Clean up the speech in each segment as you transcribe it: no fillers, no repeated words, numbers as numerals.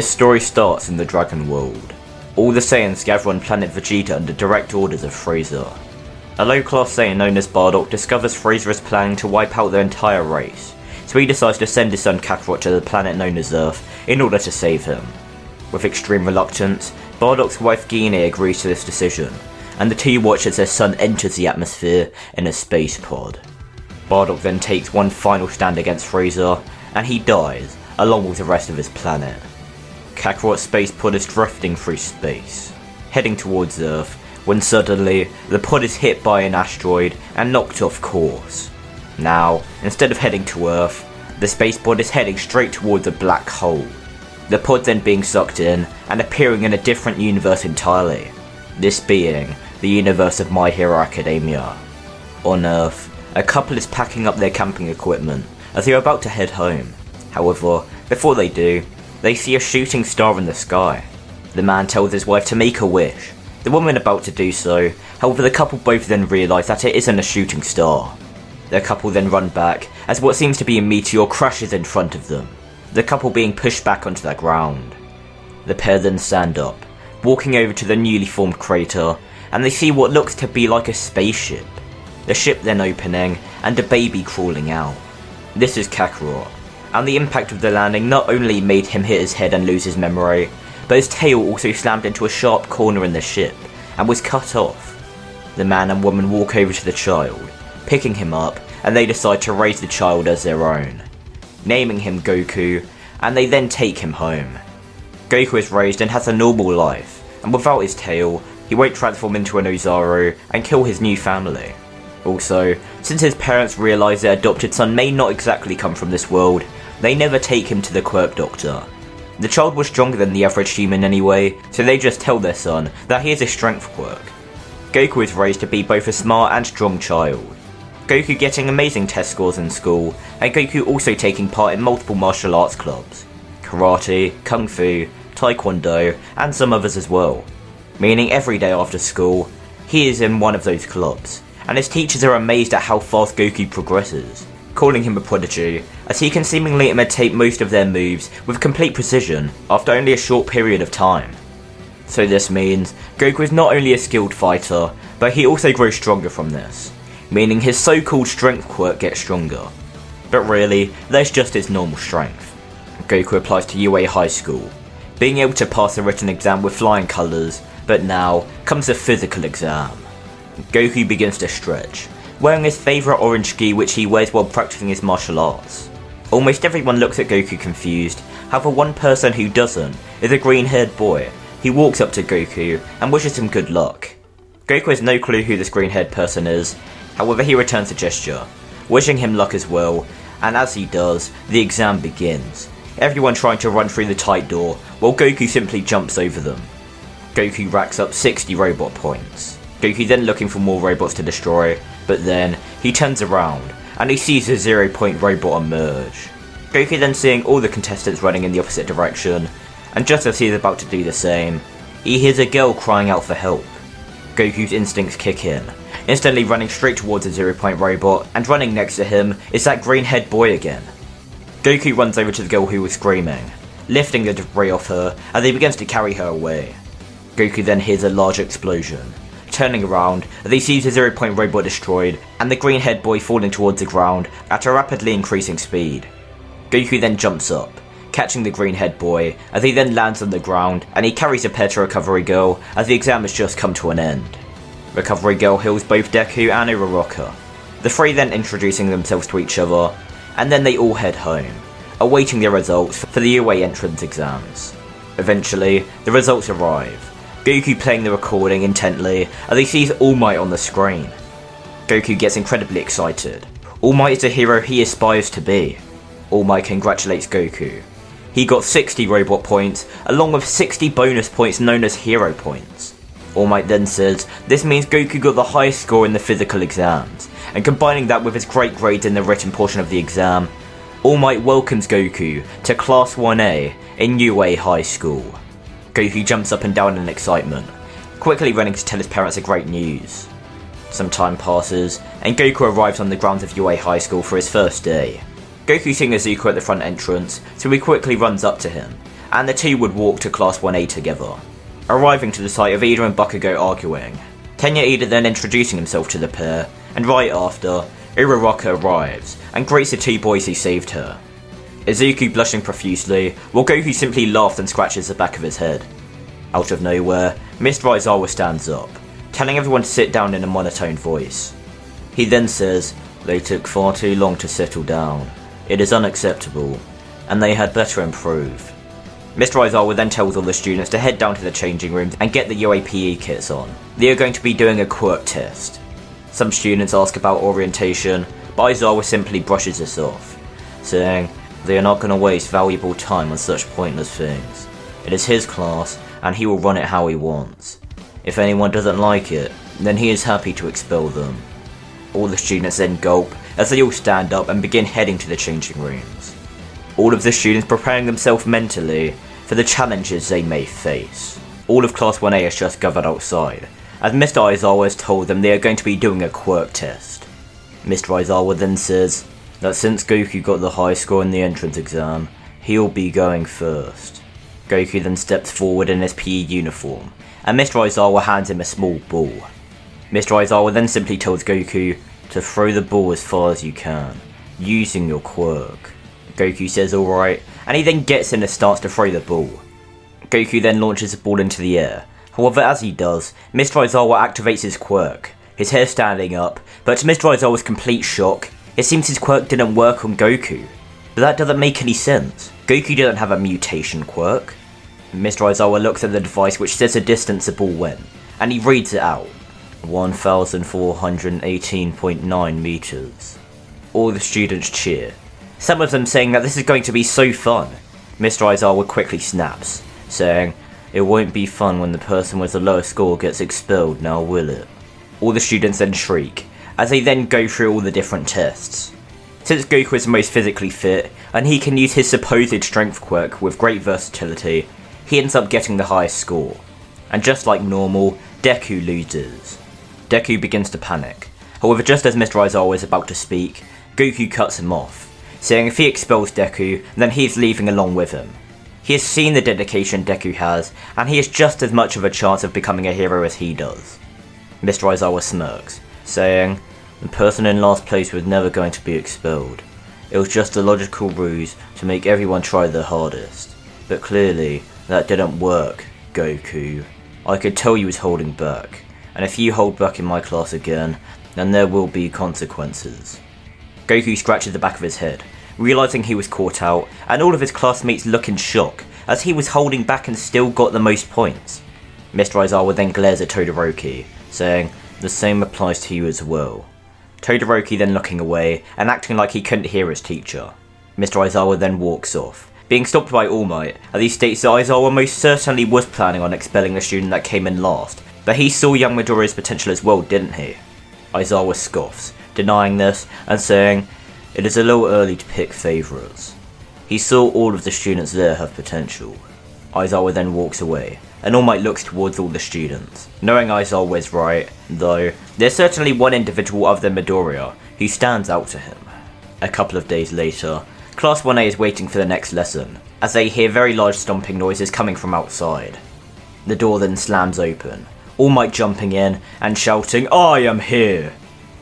This story starts in the Dragon World. All the Saiyans gather on Planet Vegeta under direct orders of Frieza. A low-class Saiyan known as Bardock discovers Frieza is planning to wipe out their entire race, so he decides to send his son Kakarot to the planet known as Earth in order to save him. With extreme reluctance, Bardock's wife Guinea agrees to this decision, and the two watch as their son enters the atmosphere in a space pod. Bardock then takes one final stand against Frieza, and he dies, along with the rest of his planet. Kakarot's space pod is drifting through space, heading towards Earth, when suddenly, the pod is hit by an asteroid and knocked off course. Now, instead of heading to Earth, the space pod is heading straight towards a black hole. The pod then being sucked in and appearing in a different universe entirely, this being the universe of My Hero Academia. On Earth, a couple is packing up their camping equipment as they are about to head home. However, before they do, they see a shooting star in the sky. The man tells his wife to make a wish, the woman about to do so, however the couple both then realise that it isn't a shooting star. The couple then run back as what seems to be a meteor crashes in front of them, the couple being pushed back onto the ground. The pair then stand up, walking over to the newly formed crater, and they see what looks to be like a spaceship. The ship then opening, and a baby crawling out. This is Kakarot, and the impact of the landing not only made him hit his head and lose his memory, but his tail also slammed into a sharp corner in the ship, and was cut off. The man and woman walk over to the child, picking him up, and they decide to raise the child as their own, naming him Goku, and they then take him home. Goku is raised and has a normal life, and without his tail, he won't transform into an Ozaru and kill his new family. Also, since his parents realise their adopted son may not exactly come from this world, they never take him to the quirk doctor. The child was stronger than the average human anyway, so they just tell their son that he has a strength quirk. Goku is raised to be both a smart and strong child, Goku getting amazing test scores in school, and Goku also taking part in multiple martial arts clubs, karate, kung fu, taekwondo, and some others as well, meaning every day after school, he is in one of those clubs, and his teachers are amazed at how fast Goku progresses, calling him a prodigy, as he can seemingly imitate most of their moves with complete precision after only a short period of time. So this means Goku is not only a skilled fighter, but he also grows stronger from this, meaning his so-called strength quirk gets stronger. But really, that's just his normal strength. Goku applies to UA High School, being able to pass a written exam with flying colours, but now comes the physical exam. Goku begins to stretch, wearing his favourite orange gi which he wears while practicing his martial arts. Almost everyone looks at Goku confused, however one person who doesn't is a green-haired boy. He walks up to Goku and wishes him good luck. Goku has no clue who this green-haired person is, however he returns the gesture, wishing him luck as well, and as he does, the exam begins, everyone trying to run through the tight door while Goku simply jumps over them. Goku racks up 60 robot points. Goku then looking for more robots to destroy, but then he turns around and he sees a 0-point robot emerge. Goku then seeing all the contestants running in the opposite direction, and just as he is about to do the same, he hears a girl crying out for help. Goku's instincts kick in, instantly running straight towards a 0-point robot, and running next to him is that green-haired boy again. Goku runs over to the girl who was screaming, lifting the debris off her as he begins to carry her away. Goku then hears a large explosion, turning around as he sees the 0-point robot destroyed and the green-haired boy falling towards the ground at a rapidly increasing speed. Goku then jumps up, catching the green-haired boy as he then lands on the ground, and he carries the pair to Recovery Girl as the exam has just come to an end. Recovery Girl heals both Deku and Uraraka, the three then introducing themselves to each other, and then they all head home, awaiting their results for the UA entrance exams. Eventually, the results arrive, Goku playing the recording intently as he sees All Might on the screen. Goku gets incredibly excited. All Might is the hero he aspires to be. All Might congratulates Goku. He got 60 robot points, along with 60 bonus points known as hero points. All Might then says this means Goku got the highest score in the physical exams, and combining that with his great grades in the written portion of the exam, All Might welcomes Goku to Class 1A in UA High School. Goku jumps up and down in excitement, quickly running to tell his parents the great news. Some time passes, and Goku arrives on the grounds of UA High School for his first day. Goku seeing Izuku at the front entrance, so he quickly runs up to him, and the two would walk to Class 1A together, arriving to the site of Ida and Bakugo arguing. Tenya Ida then introducing himself to the pair, and right after, Uraraka arrives and greets the two boys who saved her. Izuku blushing profusely, while Goku simply laughs and scratches the back of his head. Out of nowhere, Mr. Aizawa stands up, telling everyone to sit down in a monotone voice. He then says, "They took far too long to settle down. It is unacceptable, and they had better improve." Mr. Aizawa then tells all the students to head down to the changing rooms and get the UAPE kits on. They are going to be doing a quirk test. Some students ask about orientation, but Aizawa simply brushes this off, saying they are not going to waste valuable time on such pointless things. It is his class, and he will run it how he wants. If anyone doesn't like it, then he is happy to expel them. All the students then gulp as they all stand up and begin heading to the changing rooms. All of the students preparing themselves mentally for the challenges they may face. All of Class 1A is just gathered outside, as Mr. Aizawa has told them they are going to be doing a quirk test. Mr. Aizawa then says that since Goku got the high score in the entrance exam, he'll be going first. Goku then steps forward in his PE uniform, and Mr. Aizawa hands him a small ball. Mr. Aizawa then simply tells Goku to throw the ball as far as you can, using your quirk. Goku says alright, and he then gets in and starts to throw the ball. Goku then launches the ball into the air. However, as he does, Mr. Aizawa activates his quirk, his hair standing up, but to Mr. Aizawa's complete shock, it seems his quirk didn't work on Goku. But that doesn't make any sense. Goku doesn't have a mutation quirk. Mr. Aizawa looks at the device which says the distance the ball went, and he reads it out. 1,418.9 meters. All the students cheer, some of them saying that this is going to be so fun. Mr. Aizawa quickly snaps, saying, "It won't be fun when the person with the lowest score gets expelled, now will it?" All the students then shriek, as they then go through all the different tests. Since Goku is the most physically fit, and he can use his supposed strength quirk with great versatility, he ends up getting the highest score. And just like normal, Deku loses. Deku begins to panic. However, just as Mr. Aizawa is about to speak, Goku cuts him off, saying if he expels Deku, then he is leaving along with him. He has seen the dedication Deku has, and he has just as much of a chance of becoming a hero as he does. Mr. Aizawa smirks, saying, "The person in last place was never going to be expelled. It was just a logical ruse to make everyone try their hardest. But clearly, that didn't work, Goku. I could tell you was holding back, and if you hold back in my class again, then there will be consequences." Goku scratches the back of his head, realising he was caught out, and all of his classmates look in shock, as he was holding back and still got the most points. Mr. Aizawa then glares at Todoroki, saying, "The same applies to you as well." Todoroki then looking away, and acting like he couldn't hear his teacher. Mr. Aizawa then walks off, being stopped by All Might, as he states that Aizawa most certainly was planning on expelling the student that came in last, but he saw young Midoriya's potential as well, didn't he? Aizawa scoffs, denying this, and saying, "It is a little early to pick favourites. He saw all of the students there have potential." Aizawa then walks away, and All Might looks towards all the students, knowing Aizawa is right, though there's certainly one individual other than Midoriya who stands out to him. A couple of days later, Class 1A is waiting for the next lesson, as they hear very large stomping noises coming from outside. The door then slams open, All Might jumping in and shouting, "I am here!"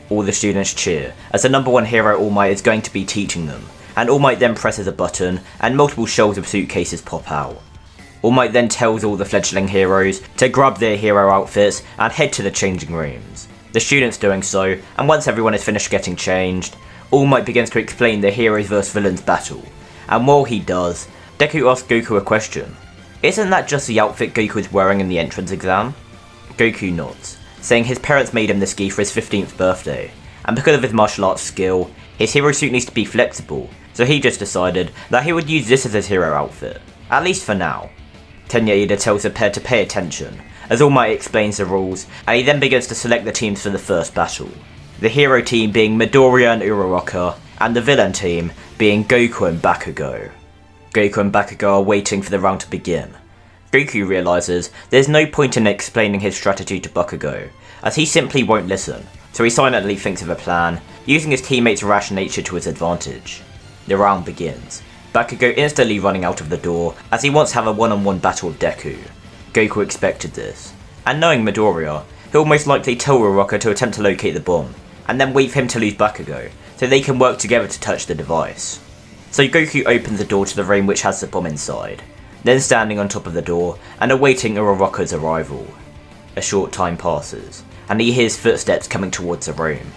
All the students cheer, as the number one hero All Might is going to be teaching them, and All Might then presses a button, and multiple shelves of suitcases pop out. All Might then tells all the fledgling heroes to grab their hero outfits and head to the changing rooms. The students doing so, and once everyone is finished getting changed, All Might begins to explain the heroes vs villains battle, and while he does, Deku asks Goku a question. "Isn't that just the outfit Goku is wearing in the entrance exam?" Goku nods, saying his parents made him this gi for his 15th birthday, and because of his martial arts skill, his hero suit needs to be flexible, so he just decided that he would use this as his hero outfit, at least for now. Tenya Ida tells the pair to pay attention, as All Might explains the rules, and he then begins to select the teams for the first battle. The hero team being Midoriya and Uraraka, and the villain team being Goku and Bakugo. Goku and Bakugo are waiting for the round to begin. Goku realises there's no point in explaining his strategy to Bakugo, as he simply won't listen, so he silently thinks of a plan, using his teammates' rash nature to his advantage. The round begins, Bakugo instantly running out of the door as he wants to have a one-on-one battle with Deku. Goku expected this, and knowing Midoriya, he'll most likely tell Uraraka to attempt to locate the bomb, and then wait for him to lose Bakugo, so they can work together to touch the device. So Goku opens the door to the room which has the bomb inside, then standing on top of the door and awaiting Uraraka's arrival. A short time passes, and he hears footsteps coming towards the room.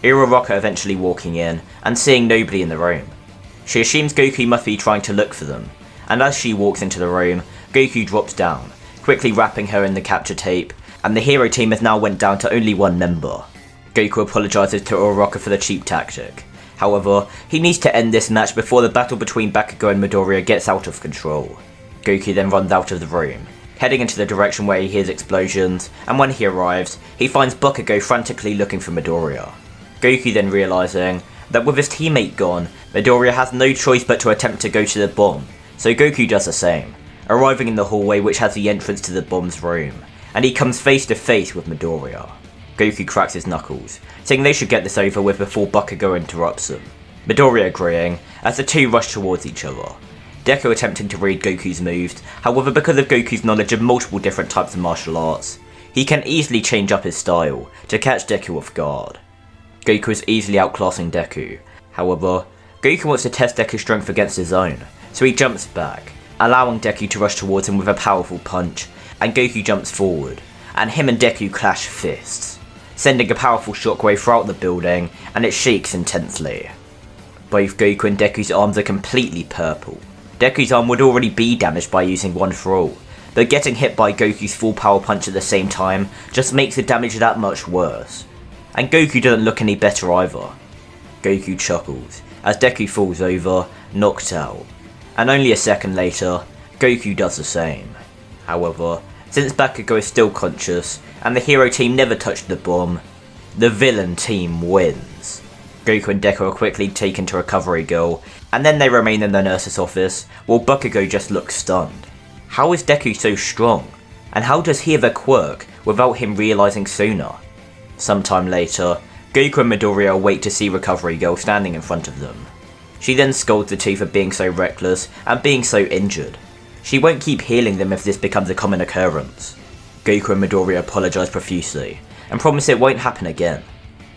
Uraraka eventually walking in and seeing nobody in the room. She assumes Goku must be trying to look for them, and as she walks into the room, Goku drops down, quickly wrapping her in the capture tape, and the hero team has now went down to only one member. Goku apologises to Uraraka for the cheap tactic. However, he needs to end this match before the battle between Bakugo and Midoriya gets out of control. Goku then runs out of the room, heading into the direction where he hears explosions, and when he arrives, he finds Bakugo frantically looking for Midoriya. Goku then realising that with his teammate gone, Midoriya has no choice but to attempt to go to the bomb, so Goku does the same, arriving in the hallway which has the entrance to the bomb's room, and he comes face to face with Midoriya. Goku cracks his knuckles, saying they should get this over with before Bakugo interrupts them. Midoriya agreeing, as the two rush towards each other. Deku attempting to read Goku's moves, however because of Goku's knowledge of multiple different types of martial arts, he can easily change up his style to catch Deku off guard. Goku is easily outclassing Deku, however, Goku wants to test Deku's strength against his own, so he jumps back, allowing Deku to rush towards him with a powerful punch, and Goku jumps forward, and him and Deku clash fists, sending a powerful shockwave throughout the building, and it shakes intensely. Both Goku and Deku's arms are completely purple. Deku's arm would already be damaged by using one for all, but getting hit by Goku's full power punch at the same time just makes the damage that much worse. And Goku doesn't look any better either. Goku chuckles as Deku falls over, knocked out, and only a second later, Goku does the same. However, since Bakugo is still conscious, and the hero team never touched the bomb, the villain team wins. Goku and Deku are quickly taken to Recovery Girl, and then they remain in the nurse's office, while Bakugo just looks stunned. How is Deku so strong? And how does he have a quirk without him realising sooner? Sometime later, Goku and Midoriya wait to see Recovery Girl standing in front of them. She then scolds the two for being so reckless and being so injured. She won't keep healing them if this becomes a common occurrence. Goku and Midoriya apologise profusely, and promise it won't happen again.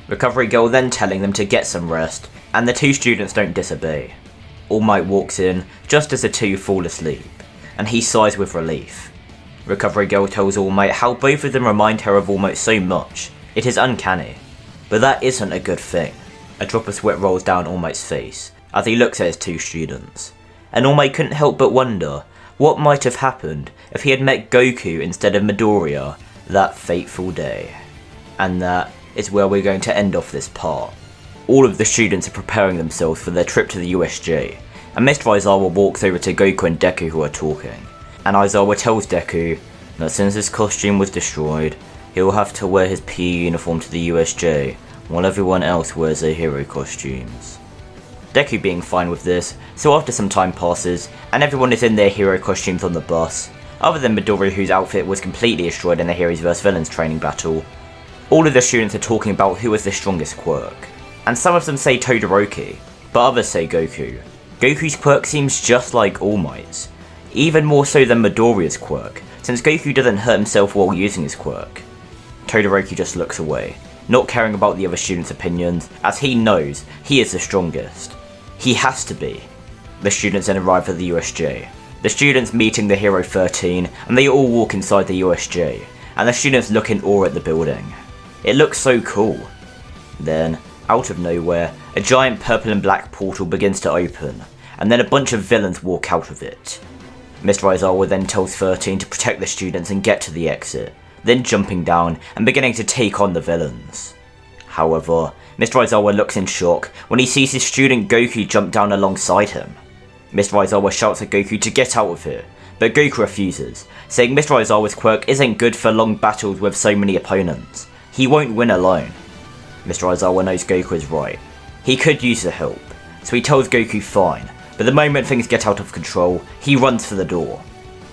Recovery Girl then telling them to get some rest, and the two students don't disobey. All Might walks in just as the two fall asleep, and he sighs with relief. Recovery Girl tells All Might how both of them remind her of All Might so much. It is uncanny, but that isn't a good thing. A drop of sweat rolls down All Might's face as he looks at his two students, and All Might couldn't help but wonder what might have happened if he had met Goku instead of Midoriya that fateful day. And that is where we're going to end off this part. All of the students are preparing themselves for their trip to the USJ, and Mr. Aizawa walks over to Goku and Deku who are talking, and Aizawa tells Deku that since his costume was destroyed, he will have to wear his PE uniform to the USJ, while everyone else wears their hero costumes. Deku being fine with this, so after some time passes, and everyone is in their hero costumes on the bus, other than Midoriya whose outfit was completely destroyed in the Heroes vs Villains training battle, all of the students are talking about who has the strongest quirk. And some of them say Todoroki, but others say Goku. Goku's quirk seems just like All Might's, even more so than Midoriya's quirk, since Goku doesn't hurt himself while using his quirk. Todoroki just looks away, not caring about the other students' opinions, as he knows he is the strongest. He has to be. The students then arrive at the USJ. The students meeting the Hero 13, and they all walk inside the USJ, and the students look in awe at the building. It looks so cool. Then, out of nowhere, a giant purple and black portal begins to open, and then a bunch of villains walk out of it. Mr. Aizawa then tells 13 to protect the students and get to the exit, then jumping down and beginning to take on the villains. However, Mr. Aizawa looks in shock when he sees his student Goku jump down alongside him. Mr. Aizawa shouts at Goku to get out of here, but Goku refuses, saying Mr. Aizawa's quirk isn't good for long battles with so many opponents. He won't win alone. Mr. Aizawa knows Goku is right. He could use the help, so he tells Goku fine, but the moment things get out of control, he runs for the door.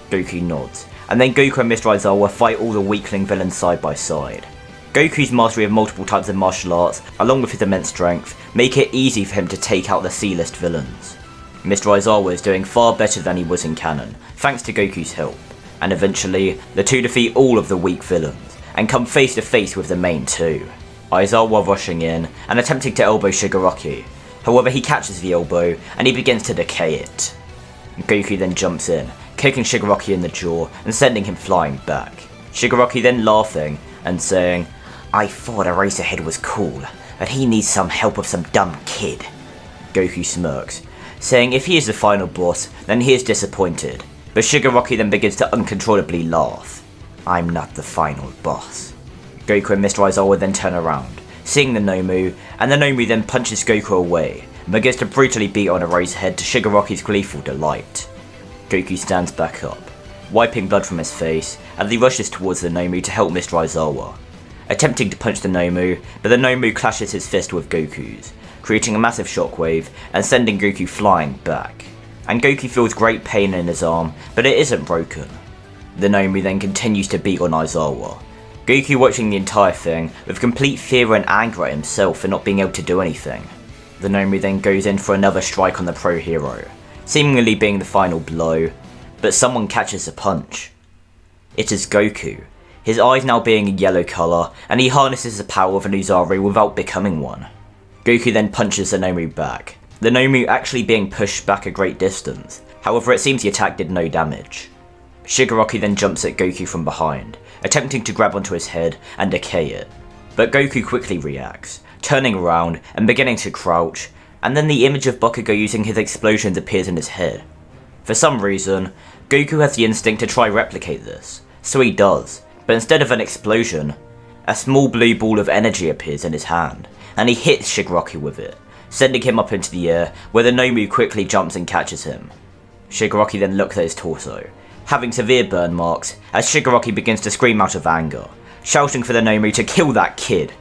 Goku nods, and then Goku and Mr. Aizawa fight all the weakling villains side by side. Goku's mastery of multiple types of martial arts, along with his immense strength, make it easy for him to take out the C-list villains. Mr. Aizawa is doing far better than he was in canon, thanks to Goku's help, and eventually, the two defeat all of the weak villains, and come face to face with the main two. Aizawa rushing in, and attempting to elbow Shigaraki, however he catches the elbow, and he begins to decay it. Goku then jumps in, kicking Shigaraki in the jaw, and sending him flying back. Shigaraki then laughing, and saying, "I thought Eraserhead was cool, but he needs some help with some dumb kid." Goku smirks, saying if he is the final boss, then he is disappointed, but Shigaraki then begins to uncontrollably laugh. "I'm not the final boss." Goku and Mr. Aizawa then turn around, seeing the Nomu, and the Nomu then punches Goku away, and begins to brutally beat on Eraserhead to Shigaraki's gleeful delight. Goku stands back up, wiping blood from his face, as he rushes towards the Nomu to help Mr. Aizawa, attempting to punch the Nomu, but the Nomu clashes his fist with Goku's, creating a massive shockwave and sending Goku flying back. And Goku feels great pain in his arm, but it isn't broken. The Nomu then continues to beat on Aizawa, Goku watching the entire thing with complete fear and anger at himself for not being able to do anything. The Nomu then goes in for another strike on the pro hero, seemingly being the final blow, but someone catches the punch. It is Goku, his eyes now being a yellow colour, and he harnesses the power of an Uzari without becoming one. Goku then punches the Nomu back, the Nomu actually being pushed back a great distance, however it seems the attack did no damage. Shigaraki then jumps at Goku from behind, attempting to grab onto his head and decay it, but Goku quickly reacts, turning around and beginning to crouch, and then the image of Bakugo using his explosions appears in his head. For some reason, Goku has the instinct to try replicate this, so he does, but instead of an explosion, a small blue ball of energy appears in his hand, and he hits Shigaraki with it, sending him up into the air where the Nomu quickly jumps and catches him. Shigaraki then looks at his torso, having severe burn marks as Shigaraki begins to scream out of anger, shouting for the Nomu to kill that kid.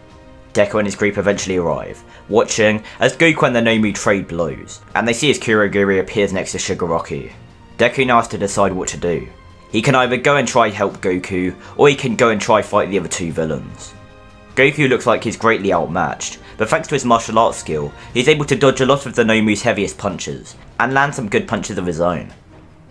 Deku and his group eventually arrive, watching as Goku and the Nomu trade blows, and they see as Kurogiri appears next to Shigaraki. Deku now has to decide what to do. He can either go and try help Goku, or he can go and try fight the other two villains. Goku looks like he's greatly outmatched, but thanks to his martial arts skill, he's able to dodge a lot of the Nomu's heaviest punches, and land some good punches of his own.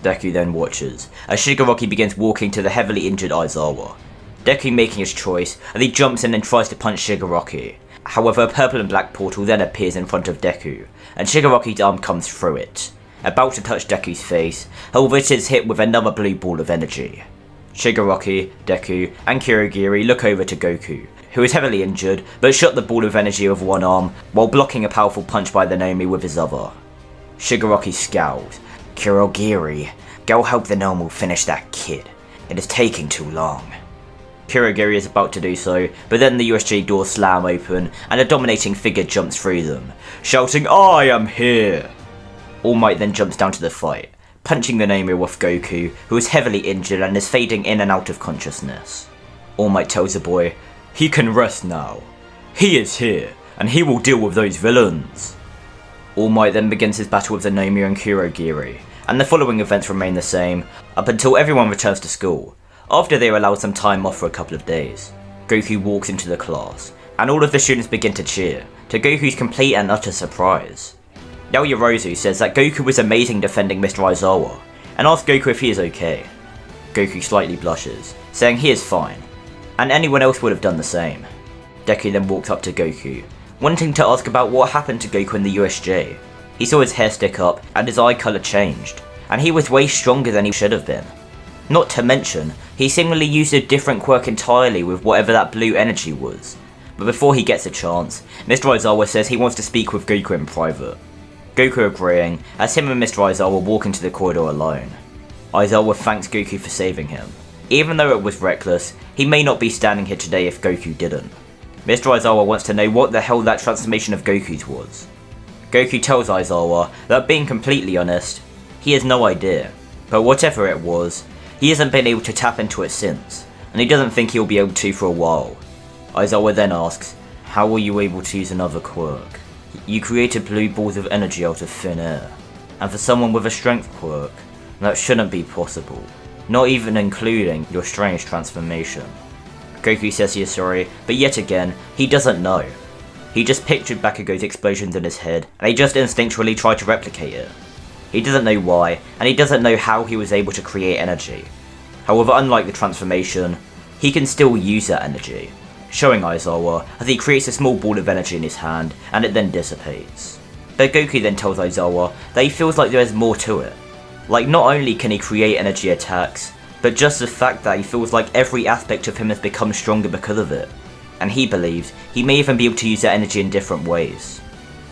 Deku then watches, as Shigaraki begins walking to the heavily injured Aizawa. Deku making his choice, and he jumps in and tries to punch Shigaraki. However, a purple and black portal then appears in front of Deku, and Shigaraki's arm comes through it, about to touch Deku's face, however it is hit with another blue ball of energy. Shigaraki, Deku, and Kurogiri look over to Goku, who is heavily injured, but shot the ball of energy with one arm, while blocking a powerful punch by the Nomu with his other. Shigaraki scowls. "Kurogiri, go help the Nomu finish that kid. It is taking too long." Kurogiri is about to do so, but then the USJ doors slam open, and a dominating figure jumps through them, shouting, "I am here!" All Might then jumps down to the fight, punching the Nomu with Goku, who is heavily injured and is fading in and out of consciousness. All Might tells the boy, "He can rest now. He is here, and he will deal with those villains." All Might then begins his battle with the Nomu and Kurogiri, and the following events remain the same, up until everyone returns to school, after they are allowed some time off for a couple of days. Goku walks into the class, and all of the students begin to cheer, to Goku's complete and utter surprise. Yaoyorozu says that Goku was amazing defending Mr. Aizawa, and asks Goku if he is okay. Goku slightly blushes, saying he is fine, and anyone else would have done the same. Deku then walks up to Goku, wanting to ask about what happened to Goku in the USJ. He saw his hair stick up, and his eye colour changed, and he was way stronger than he should have been. Not to mention, he seemingly used a different quirk entirely with whatever that blue energy was. But before he gets a chance, Mr. Aizawa says he wants to speak with Goku in private. Goku agreeing, as him and Mr. Aizawa walk into the corridor alone. Aizawa thanks Goku for saving him. Even though it was reckless, he may not be standing here today if Goku didn't. Mr. Aizawa wants to know what the hell that transformation of Goku's was. Goku tells Aizawa that, being completely honest, he has no idea, but whatever it was, he hasn't been able to tap into it since, and he doesn't think he'll be able to for a while. Aizawa then asks, "How were you able to use another quirk? You created blue balls of energy out of thin air, and for someone with a strength quirk, that shouldn't be possible, not even including your strange transformation." Goku says he is sorry, but yet again, he doesn't know. He just pictured Bakugo's explosions in his head, and he just instinctually tried to replicate it. He doesn't know why, and he doesn't know how he was able to create energy. However, unlike the transformation, he can still use that energy, showing Aizawa as he creates a small ball of energy in his hand and it then dissipates. But Goku then tells Aizawa that he feels like there is more to it. Like, not only can he create energy attacks, but just the fact that he feels like every aspect of him has become stronger because of it, and he believes he may even be able to use that energy in different ways.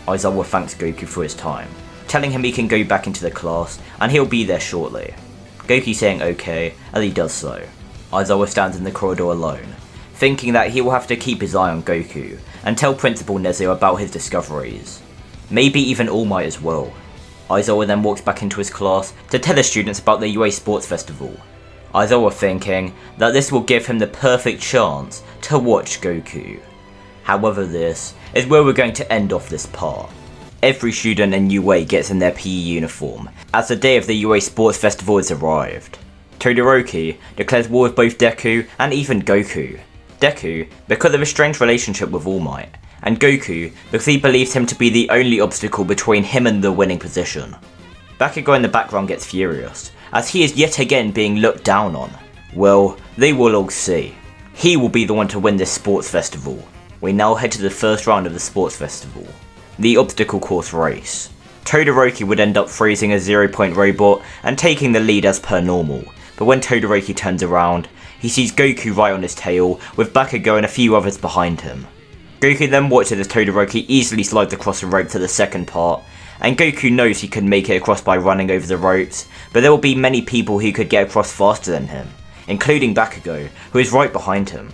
Aizawa thanks Goku for his time, telling him he can go back into the class and he'll be there shortly. Goku saying okay as he does so. Aizawa stands in the corridor alone, thinking that he will have to keep his eye on Goku and tell Principal Nezu about his discoveries. Maybe even All Might as well. Aizawa then walks back into his class to tell the students about the UA Sports Festival. Aizawa thinking that this will give him the perfect chance to watch Goku. However, this is where we're going to end off this part. Every student in UA gets in their PE uniform as the day of the UA Sports Festival has arrived. Todoroki declares war with both Deku and even Goku. Deku because of his strange relationship with All Might, and Goku because he believes him to be the only obstacle between him and the winning position. Bakugo in the background gets furious, as he is yet again being looked down on. Well, they will all see. He will be the one to win this sports festival. We now head to the first round of the sports festival, the obstacle course race. Todoroki would end up freezing a 0-point robot and taking the lead as per normal, but when Todoroki turns around, he sees Goku right on his tail with Bakugo and a few others behind him. Goku then watches as Todoroki easily slides across the rope to the second part, and Goku knows he can make it across by running over the ropes, but there will be many people who could get across faster than him, including Bakugo, who is right behind him.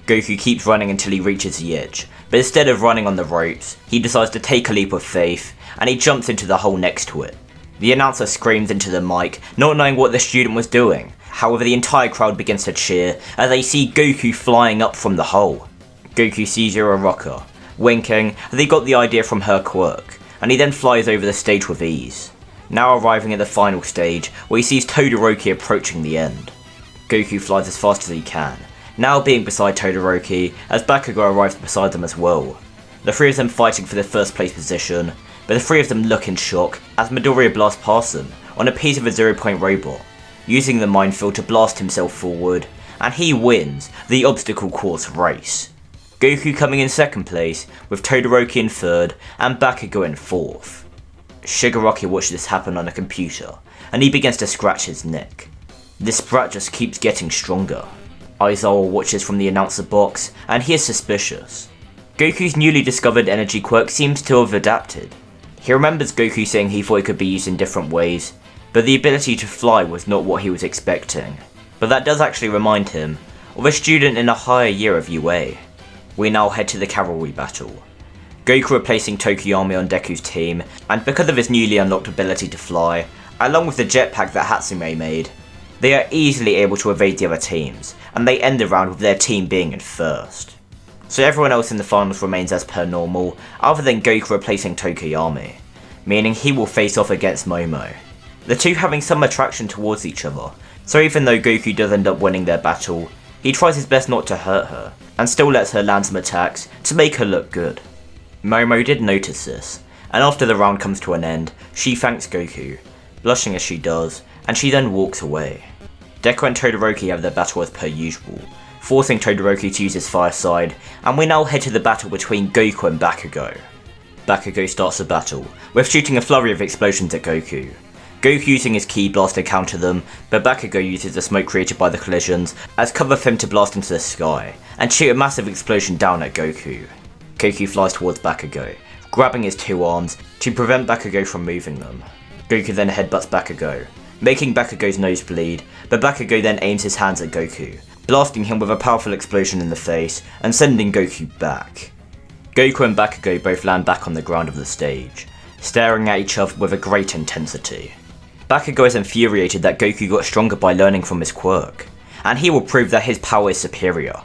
Goku keeps running until he reaches the edge, but instead of running on the ropes, he decides to take a leap of faith, and he jumps into the hole next to it. The announcer screams into the mic, not knowing what the student was doing. However, the entire crowd begins to cheer as they see Goku flying up from the hole. Goku sees Uraraka, winking as he got the idea from her quirk, and he then flies over the stage with ease. Now arriving at the final stage, where he sees Todoroki approaching the end. Goku flies as fast as he can, now being beside Todoroki as Bakugo arrives beside them as well. The three of them fighting for the first place position, but the three of them look in shock as Midoriya blasts past them on a piece of a 0-point robot, using the minefield to blast himself forward, and he wins the obstacle course race. Goku coming in second place, with Todoroki in third and Bakugo in fourth. Shigaraki watches this happen on a computer, and he begins to scratch his neck. This sprat just keeps getting stronger. Aizawa watches from the announcer box, and he is suspicious. Goku's newly discovered energy quirk seems to have adapted. He remembers Goku saying he thought it could be used in different ways, but the ability to fly was not what he was expecting. But that does actually remind him of a student in a higher year of UA. We now head to the Cavalry battle. Goku replacing Tokiyami on Deku's team, and because of his newly unlocked ability to fly, along with the jetpack that Hatsume made, they are easily able to evade the other teams, and they end the round with their team being in first. So everyone else in the finals remains as per normal, other than Goku replacing Tokiyami, meaning he will face off against Momo. The two having some attraction towards each other, so even though Goku does end up winning their battle, he tries his best not to hurt her, and still lets her land some attacks to make her look good. Momo did notice this, and after the round comes to an end, she thanks Goku, blushing as she does, and she then walks away. Deku and Todoroki have their battle as per usual, forcing Todoroki to use his fire side, and we now head to the battle between Goku and Bakugo. Bakugo starts the battle, with shooting a flurry of explosions at Goku. Goku using his ki blast to counter them, but Bakugo uses the smoke created by the collisions as cover for him to blast into the sky, and shoot a massive explosion down at Goku. Goku flies towards Bakugo, grabbing his two arms to prevent Bakugo from moving them. Goku then headbutts Bakugo, making Bakugo's nose bleed, but Bakugo then aims his hands at Goku, blasting him with a powerful explosion in the face and sending Goku back. Goku and Bakugo both land back on the ground of the stage, staring at each other with a great intensity. Bakugo is infuriated that Goku got stronger by learning from his quirk, and he will prove that his power is superior.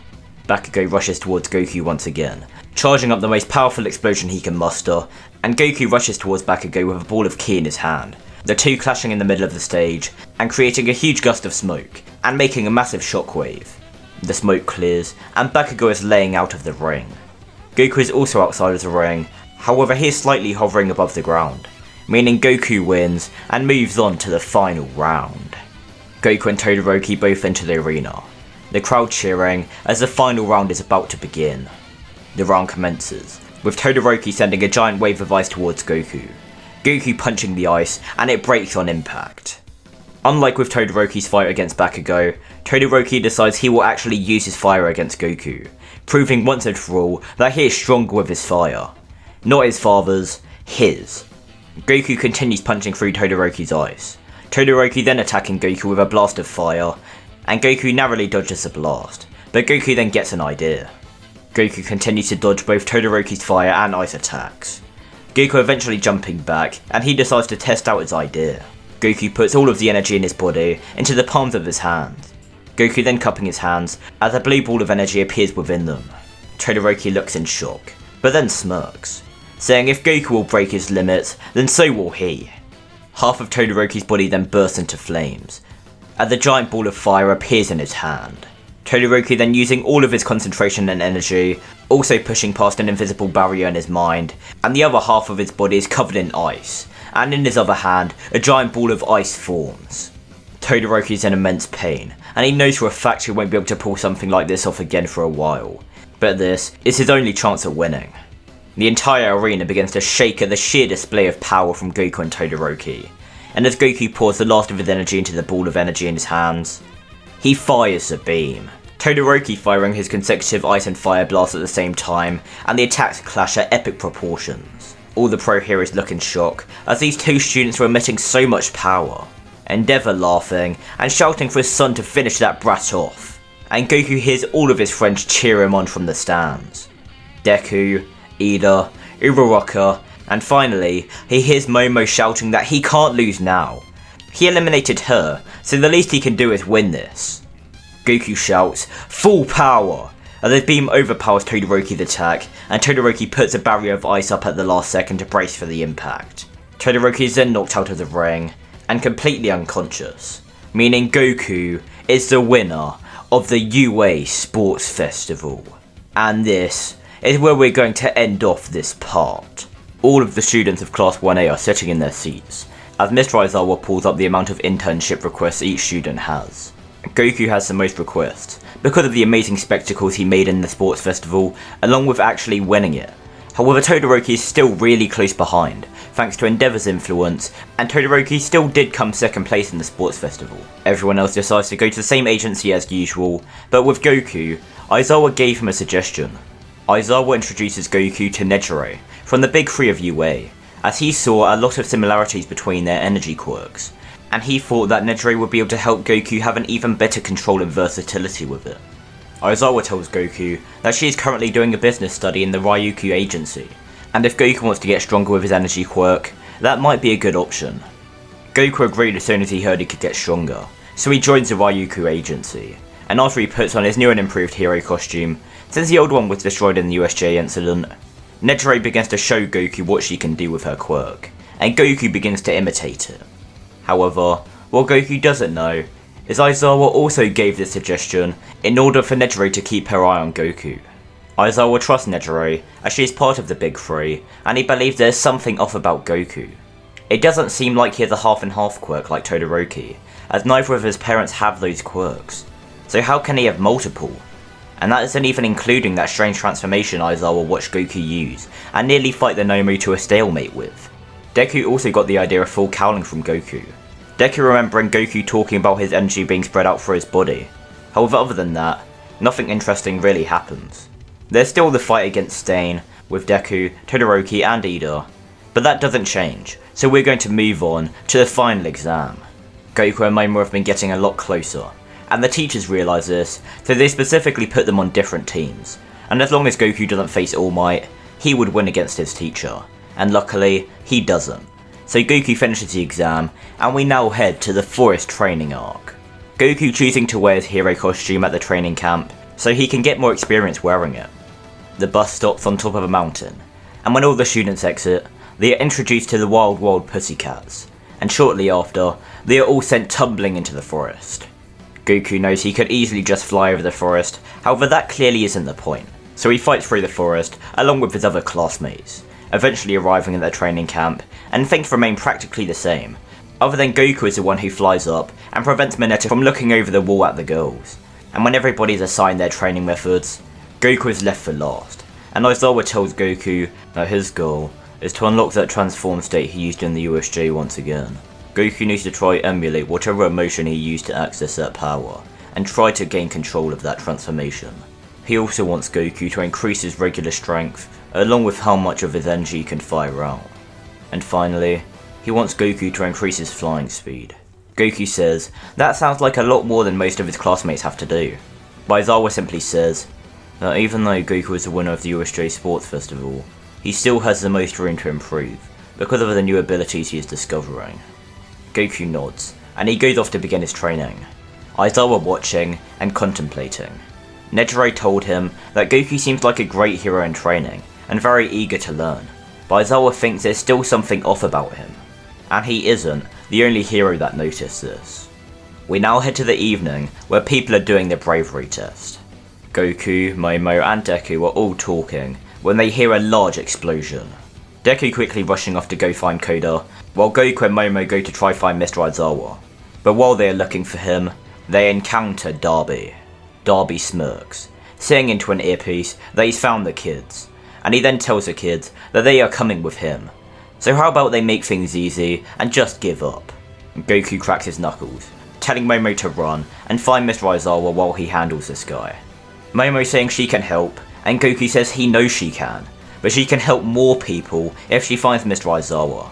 Bakugo rushes towards Goku once again, charging up the most powerful explosion he can muster, and Goku rushes towards Bakugo with a ball of ki in his hand, the two clashing in the middle of the stage, and creating a huge gust of smoke, and making a massive shockwave. The smoke clears, and Bakugo is laying out of the ring. Goku is also outside of the ring, however he is slightly hovering above the ground, meaning Goku wins and moves on to the final round. Goku and Todoroki both enter the arena, the crowd cheering as the final round is about to begin. The round commences, with Todoroki sending a giant wave of ice towards Goku. Goku punching the ice, and it breaks on impact. Unlike with Todoroki's fight against Bakugo, Todoroki decides he will actually use his fire against Goku, proving once and for all that he is stronger with his fire. Not his father's, his. Goku continues punching through Todoroki's ice. Todoroki then attacking Goku with a blast of fire, and Goku narrowly dodges the blast, but Goku then gets an idea. Goku continues to dodge both Todoroki's fire and ice attacks. Goku eventually jumping back, and he decides to test out his idea. Goku puts all of the energy in his body into the palms of his hands. Goku then cupping his hands as a blue ball of energy appears within them. Todoroki looks in shock, but then smirks, saying if Goku will break his limits, then so will he. Half of Todoroki's body then bursts into flames, as the giant ball of fire appears in his hand. Todoroki then using all of his concentration and energy, also pushing past an invisible barrier in his mind, and the other half of his body is covered in ice, and in his other hand, a giant ball of ice forms. Todoroki is in immense pain, and he knows for a fact he won't be able to pull something like this off again for a while, but this is his only chance at winning. The entire arena begins to shake at the sheer display of power from Goku and Todoroki, and as Goku pours the last of his energy into the ball of energy in his hands, he fires a beam. Todoroki firing his consecutive ice and fire blasts at the same time, and the attacks clash at epic proportions. All the pro heroes look in shock, as these two students were emitting so much power. Endeavour laughing, and shouting for his son to finish that brat off. And Goku hears all of his friends cheer him on from the stands. Deku, Ida, Uraraka, and finally, he hears Momo shouting that he can't lose now. He eliminated her, so the least he can do is win this. Goku shouts, "Full power!" as the beam overpowers Todoroki's attack, and Todoroki puts a barrier of ice up at the last second to brace for the impact. Todoroki is then knocked out of the ring, and completely unconscious, meaning Goku is the winner of the UA Sports Festival. And this is where we're going to end off this part. All of the students of Class 1A are sitting in their seats, as Mr. Aizawa pulls up the amount of internship requests each student has. Goku has the most requests, because of the amazing spectacles he made in the sports festival, along with actually winning it. However, Todoroki is still really close behind, thanks to Endeavour's influence, and Todoroki still did come second place in the sports festival. Everyone else decides to go to the same agency as usual, but with Goku, Aizawa gave him a suggestion. Aizawa introduces Goku to Nejire, from the big three of UA, as he saw a lot of similarities between their energy quirks, and he thought that Nejire would be able to help Goku have an even better control and versatility with it. Aizawa tells Goku that she is currently doing a business study in the Ryukyu agency, and if Goku wants to get stronger with his energy quirk, that might be a good option. Goku agreed as soon as he heard he could get stronger, so he joins the Ryukyu agency, and after he puts on his new and improved hero costume, since the old one was destroyed in the USJ incident, Nejire begins to show Goku what she can do with her quirk, and Goku begins to imitate it. However, what Goku doesn't know is Aizawa also gave this suggestion in order for Nejire to keep her eye on Goku. Aizawa trusts Nejire as she is part of the big three, and he believes there's something off about Goku. It doesn't seem like he has a half and half quirk like Todoroki, as neither of his parents have those quirks. So how can he have multiple? And that isn't even including that strange transformation Aizawa watched Goku use, and nearly fight the Nomu to a stalemate with. Deku also got the idea of full cowling from Goku. Deku remembering Goku talking about his energy being spread out through his body. However, other than that, nothing interesting really happens. There's still the fight against Stain, with Deku, Todoroki and Ida, but that doesn't change, so we're going to move on to the final exam. Goku and Momo have been getting a lot closer, and the teachers realise this, so they specifically put them on different teams, and as long as Goku doesn't face All Might, he would win against his teacher, and luckily, he doesn't. So Goku finishes the exam, and we now head to the forest training arc. Goku choosing to wear his hero costume at the training camp, so he can get more experience wearing it. The bus stops on top of a mountain, and when all the students exit, they are introduced to the Wild Wild Pussycats, and shortly after, they are all sent tumbling into the forest. Goku knows he could easily just fly over the forest, however that clearly isn't the point, so he fights through the forest along with his other classmates, eventually arriving at their training camp, and things remain practically the same, other than Goku is the one who flies up and prevents Mineta from looking over the wall at the girls. And when everybody's assigned their training methods, Goku is left for last, and Aizawa tells Goku that his goal is to unlock that transform state he used in the USJ once again. Goku needs to try emulate whatever emotion he used to access that power, and try to gain control of that transformation. He also wants Goku to increase his regular strength, along with how much of his energy he can fire out. And finally, he wants Goku to increase his flying speed. Goku says that sounds like a lot more than most of his classmates have to do. But Aizawa simply says that even though Goku is the winner of the USJ Sports Festival, he still has the most room to improve, because of the new abilities he is discovering. Goku nods, and he goes off to begin his training, Aizawa watching and contemplating. Nejire told him that Goku seems like a great hero in training, and very eager to learn, but Aizawa thinks there's still something off about him. And he isn't the only hero that noticed this. We now head to the evening, where people are doing the bravery test. Goku, Momo and Deku are all talking, when they hear a large explosion. Deku quickly rushing off to go find Koda, while Goku and Momo go to try find Mr. Aizawa. But while they are looking for him, they encounter Darby. Darby smirks, saying into an earpiece that he's found the kids, and he then tells the kids that they are coming with him. So how about they make things easy and just give up? Goku cracks his knuckles, telling Momo to run and find Mr. Aizawa while he handles this guy. Momo saying she can help, and Goku says he knows she can, but she can help more people if she finds Mr. Aizawa.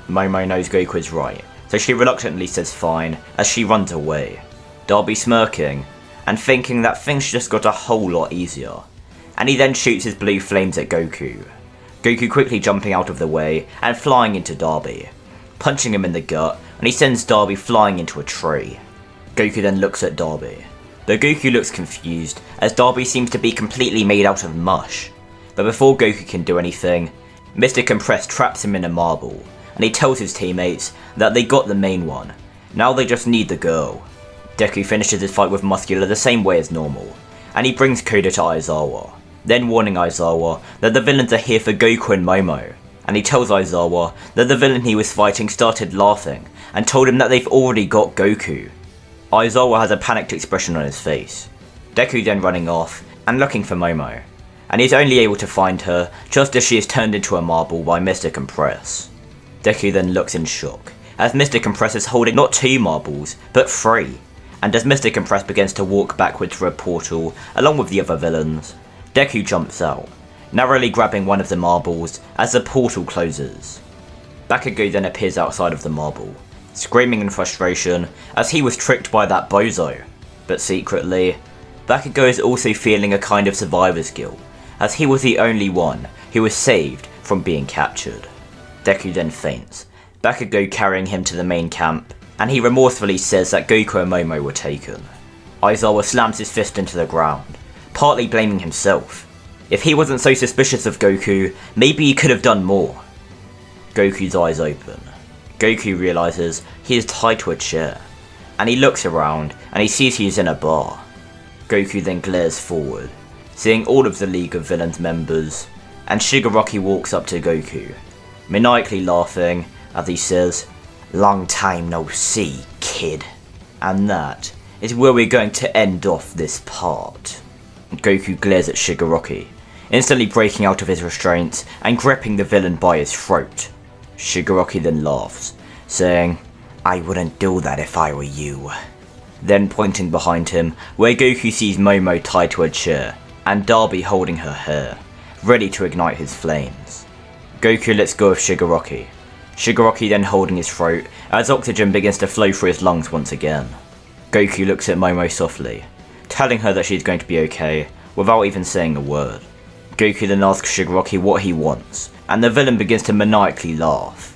Momo knows Goku is right, so she reluctantly says fine as she runs away. Darby smirking, and thinking that things just got a whole lot easier, and he then shoots his blue flames at Goku. Goku quickly jumping out of the way and flying into Darby, punching him in the gut, and he sends Darby flying into a tree. Goku then looks at Darby, but Goku looks confused as Darby seems to be completely made out of mush. But before Goku can do anything, Mr. Compress traps him in a marble, and he tells his teammates that they got the main one, now they just need the girl. Deku finishes his fight with Muscular the same way as normal, and he brings Koda to Aizawa, then warning Aizawa that the villains are here for Goku and Momo, and he tells Aizawa that the villain he was fighting started laughing and told him that they've already got Goku. Aizawa has a panicked expression on his face. Deku then running off and looking for Momo, and he's only able to find her just as she is turned into a marble by Mr. Compress. Deku then looks in shock, as Mr. Compress is holding not 2 marbles, but 3, and as Mr. Compress begins to walk backwards through a portal along with the other villains, Deku jumps out, narrowly grabbing one of the marbles as the portal closes. Bakugo then appears outside of the marble, screaming in frustration as he was tricked by that bozo, but secretly, Bakugo is also feeling a kind of survivor's guilt, as he was the only one who was saved from being captured. Deku then faints, Bakugo carrying him to the main camp, and he remorsefully says that Goku and Momo were taken. Aizawa slams his fist into the ground, partly blaming himself. If he wasn't so suspicious of Goku, maybe he could have done more. Goku's eyes open. Goku realises he is tied to a chair, and he looks around and he sees he is in a bar. Goku then glares forward, seeing all of the League of Villains members, and Shigaraki walks up to Goku, maniacally laughing as he says, "Long time no see, kid." And that is where we're going to end off this part. Goku glares at Shigaraki, instantly breaking out of his restraints and gripping the villain by his throat. Shigaraki then laughs, saying, "I wouldn't do that if I were you." Then pointing behind him, where Goku sees Momo tied to a chair, and Darby holding her hair, ready to ignite his flames. Goku lets go of Shigaraki, Shigaraki then holding his throat as oxygen begins to flow through his lungs once again. Goku looks at Momo softly, telling her that she's going to be okay, without even saying a word. Goku then asks Shigaraki what he wants, and the villain begins to maniacally laugh.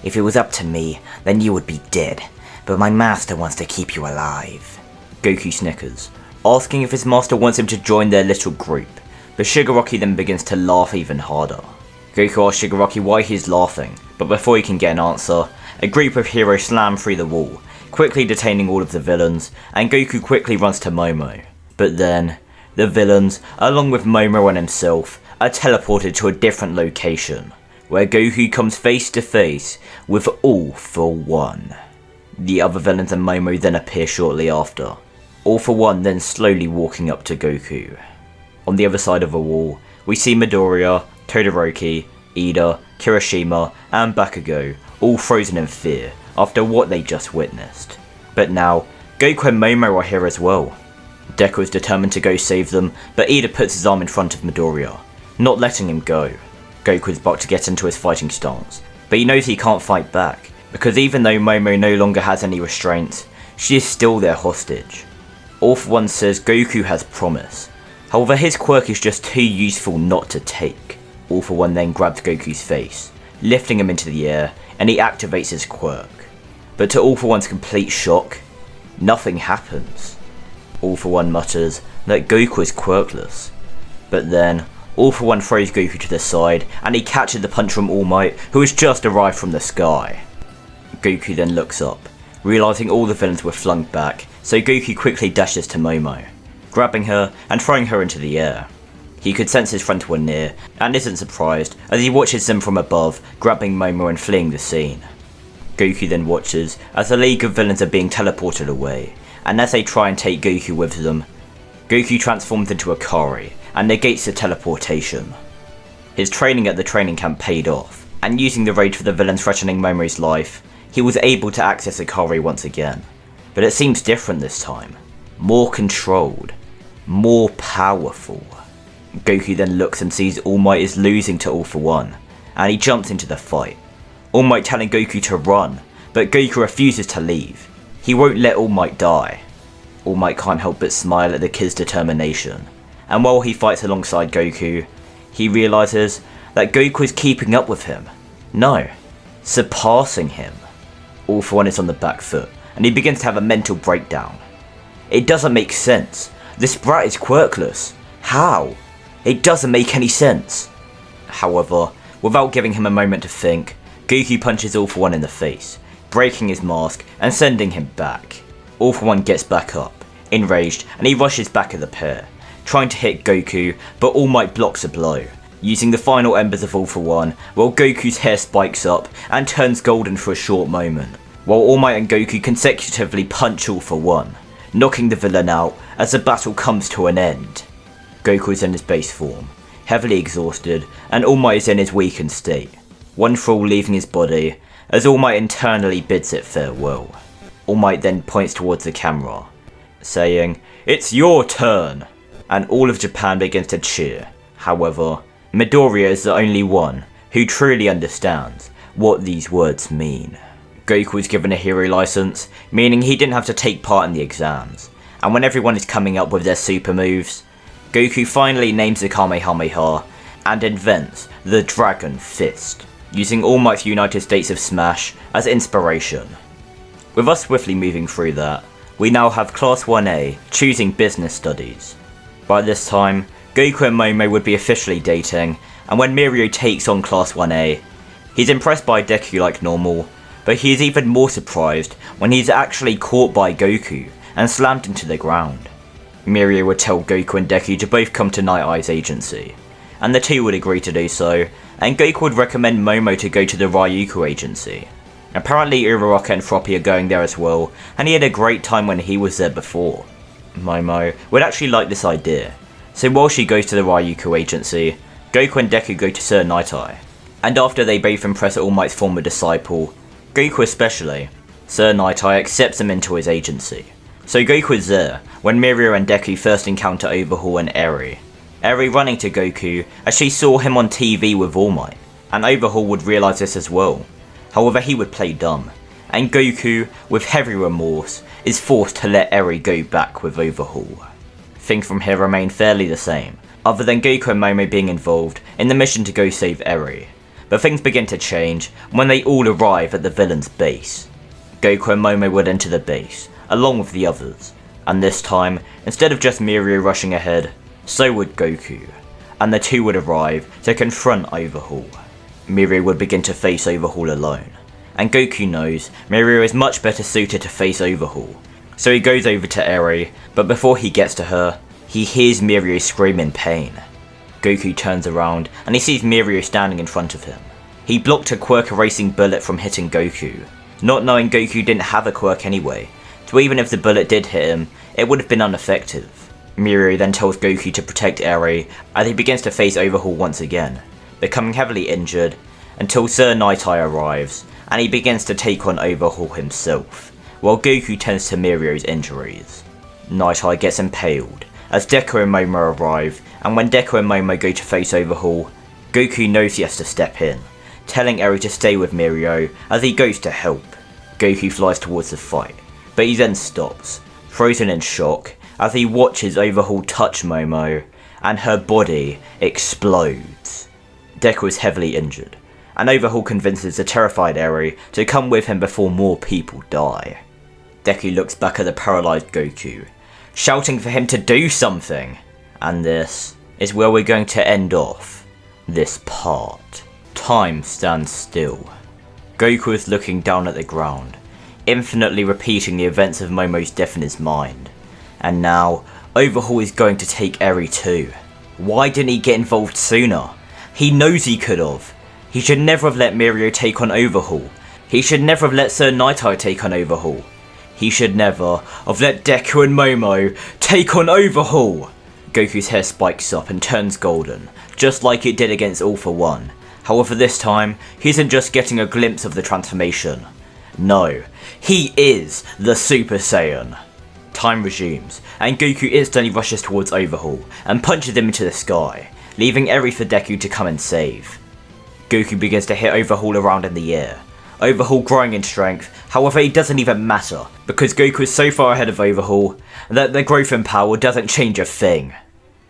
"If it was up to me, then you would be dead, but my master wants to keep you alive." Goku snickers, asking if his master wants him to join their little group, but Shigaraki then begins to laugh even harder. Goku asks Shigaraki why he's laughing, but before he can get an answer, a group of heroes slam through the wall, quickly detaining all of the villains, and Goku quickly runs to Momo. But then, the villains, along with Momo and himself, are teleported to a different location, where Goku comes face to face with All For One. The other villains and Momo then appear shortly after, All For One then slowly walking up to Goku. On the other side of the wall, we see Midoriya, Todoroki, Ida, Kirishima and Bakugo all frozen in fear after what they just witnessed. But now, Goku and Momo are here as well. Deku is determined to go save them, but Ida puts his arm in front of Midoriya, not letting him go. Goku is about to get into his fighting stance, but he knows he can't fight back, because even though Momo no longer has any restraints, she is still their hostage. All For One says Goku has promise, however his quirk is just too useful not to take. All For One then grabs Goku's face, lifting him into the air, and he activates his quirk. But to All For One's complete shock, nothing happens. All For One mutters that Goku is quirkless, but then All For One throws Goku to the side and he catches the punch from All Might, who has just arrived from the sky. Goku then looks up, realising all the villains were flung back, so Goku quickly dashes to Momo, grabbing her and throwing her into the air. He could sense his friends were near, and isn't surprised as he watches them from above, grabbing Momo and fleeing the scene. Goku then watches as the League of Villains are being teleported away, and as they try and take Goku with them, Goku transforms into a Kari and negates the teleportation. His training at the training camp paid off, and using the rage for the villains threatening Momo's life, he was able to access the Kari once again. But it seems different this time. More controlled. More powerful. Goku then looks and sees All Might is losing to All For One, and he jumps into the fight. All Might telling Goku to run, but Goku refuses to leave. He won't let All Might die. All Might can't help but smile at the kid's determination, and while he fights alongside Goku, he realises that Goku is keeping up with him. No, surpassing him. All For One is on the back foot, and he begins to have a mental breakdown. It doesn't make sense. This brat is quirkless. How? It doesn't make any sense. However, without giving him a moment to think, Goku punches All For One in the face, breaking his mask and sending him back. All For One gets back up, enraged, and he rushes back at the pair, trying to hit Goku, but All Might blocks a blow, using the final embers of All For One, while Goku's hair spikes up and turns golden for a short moment, while All Might and Goku consecutively punch All For One, knocking the villain out as the battle comes to an end. Goku is in his base form, heavily exhausted, and All Might is in his weakened state, one thrall leaving his body, as All Might internally bids it farewell. All Might then points towards the camera, saying, "It's your turn!" and all of Japan begins to cheer. However, Midoriya is the only one who truly understands what these words mean. Goku was given a hero license, meaning he didn't have to take part in the exams, and when everyone is coming up with their super moves, Goku finally names the Kamehameha and invents the Dragon Fist, using All Might's United States of Smash as inspiration. With us swiftly moving through that, we now have Class 1A choosing business studies. By this time, Goku and Momo would be officially dating, and when Mirio takes on Class 1A, he's impressed by Deku like normal, but he is even more surprised when he's actually caught by Goku and slammed into the ground. Mirio would tell Goku and Deku to both come to Night-Eye's agency, and the two would agree to do so, and Goku would recommend Momo to go to the Ryuko agency. Apparently Uraraka and Froppy are going there as well, and he had a great time when he was there before. Momo would actually like this idea, so while she goes to the Ryuko agency, Goku and Deku go to Sir Nighteye, and after they both impress All Might's former disciple, Goku especially, Sir Nighteye accepts him into his agency. So Goku is there when Mirio and Deku first encounter Overhaul and Eri. Eri running to Goku as she saw him on TV with All Might, and Overhaul would realise this as well. However, he would play dumb, and Goku, with heavy remorse, is forced to let Eri go back with Overhaul. Things from here remain fairly the same, other than Goku and Momo being involved in the mission to go save Eri. But things begin to change when they all arrive at the villain's base. Goku and Momo would enter the base, along with the others, and this time, instead of just Mirio rushing ahead, so would Goku, and the two would arrive to confront Overhaul. Mirio would begin to face Overhaul alone, and Goku knows Mirio is much better suited to face Overhaul, so he goes over to Eri, but before he gets to her, he hears Mirio scream in pain. Goku turns around and he sees Mirio standing in front of him. He blocked a quirk erasing bullet from hitting Goku, not knowing Goku didn't have a quirk anyway, so even if the bullet did hit him, it would have been ineffective. Midoriya then tells Goku to protect Eri as he begins to face Overhaul once again, becoming heavily injured until Sir Nighteye arrives and he begins to take on Overhaul himself, while Goku tends to Midoriya's injuries. Nighteye gets impaled as Deku and Momo arrive, and when Deku and Momo go to face Overhaul, Goku knows he has to step in, telling Eri to stay with Midoriya as he goes to help. Goku flies towards the fight, but he then stops, frozen in shock, as he watches Overhaul touch Momo, and her body explodes. Deku is heavily injured, and Overhaul convinces the terrified Eri to come with him before more people die. Deku looks back at the paralysed Goku, shouting for him to do something, and this is where we're going to end off this part. Time stands still. Goku is looking down at the ground, infinitely repeating the events of Momo's death in his mind. And now, Overhaul is going to take Eri too. Why didn't he get involved sooner? He knows he could have. He should never have let Midoriya take on Overhaul. He should never have let Sir Nighteye take on Overhaul. He should never have let Deku and Momo take on Overhaul. Goku's hair spikes up and turns golden, just like it did against All For One. However, this time, he isn't just getting a glimpse of the transformation. No, he is the Super Saiyan. Time resumes, and Goku instantly rushes towards Overhaul and punches him into the sky, leaving Eri for Deku to come and save. Goku begins to hit Overhaul around in the air, Overhaul growing in strength. However, it doesn't even matter, because Goku is so far ahead of Overhaul that their growth in power doesn't change a thing.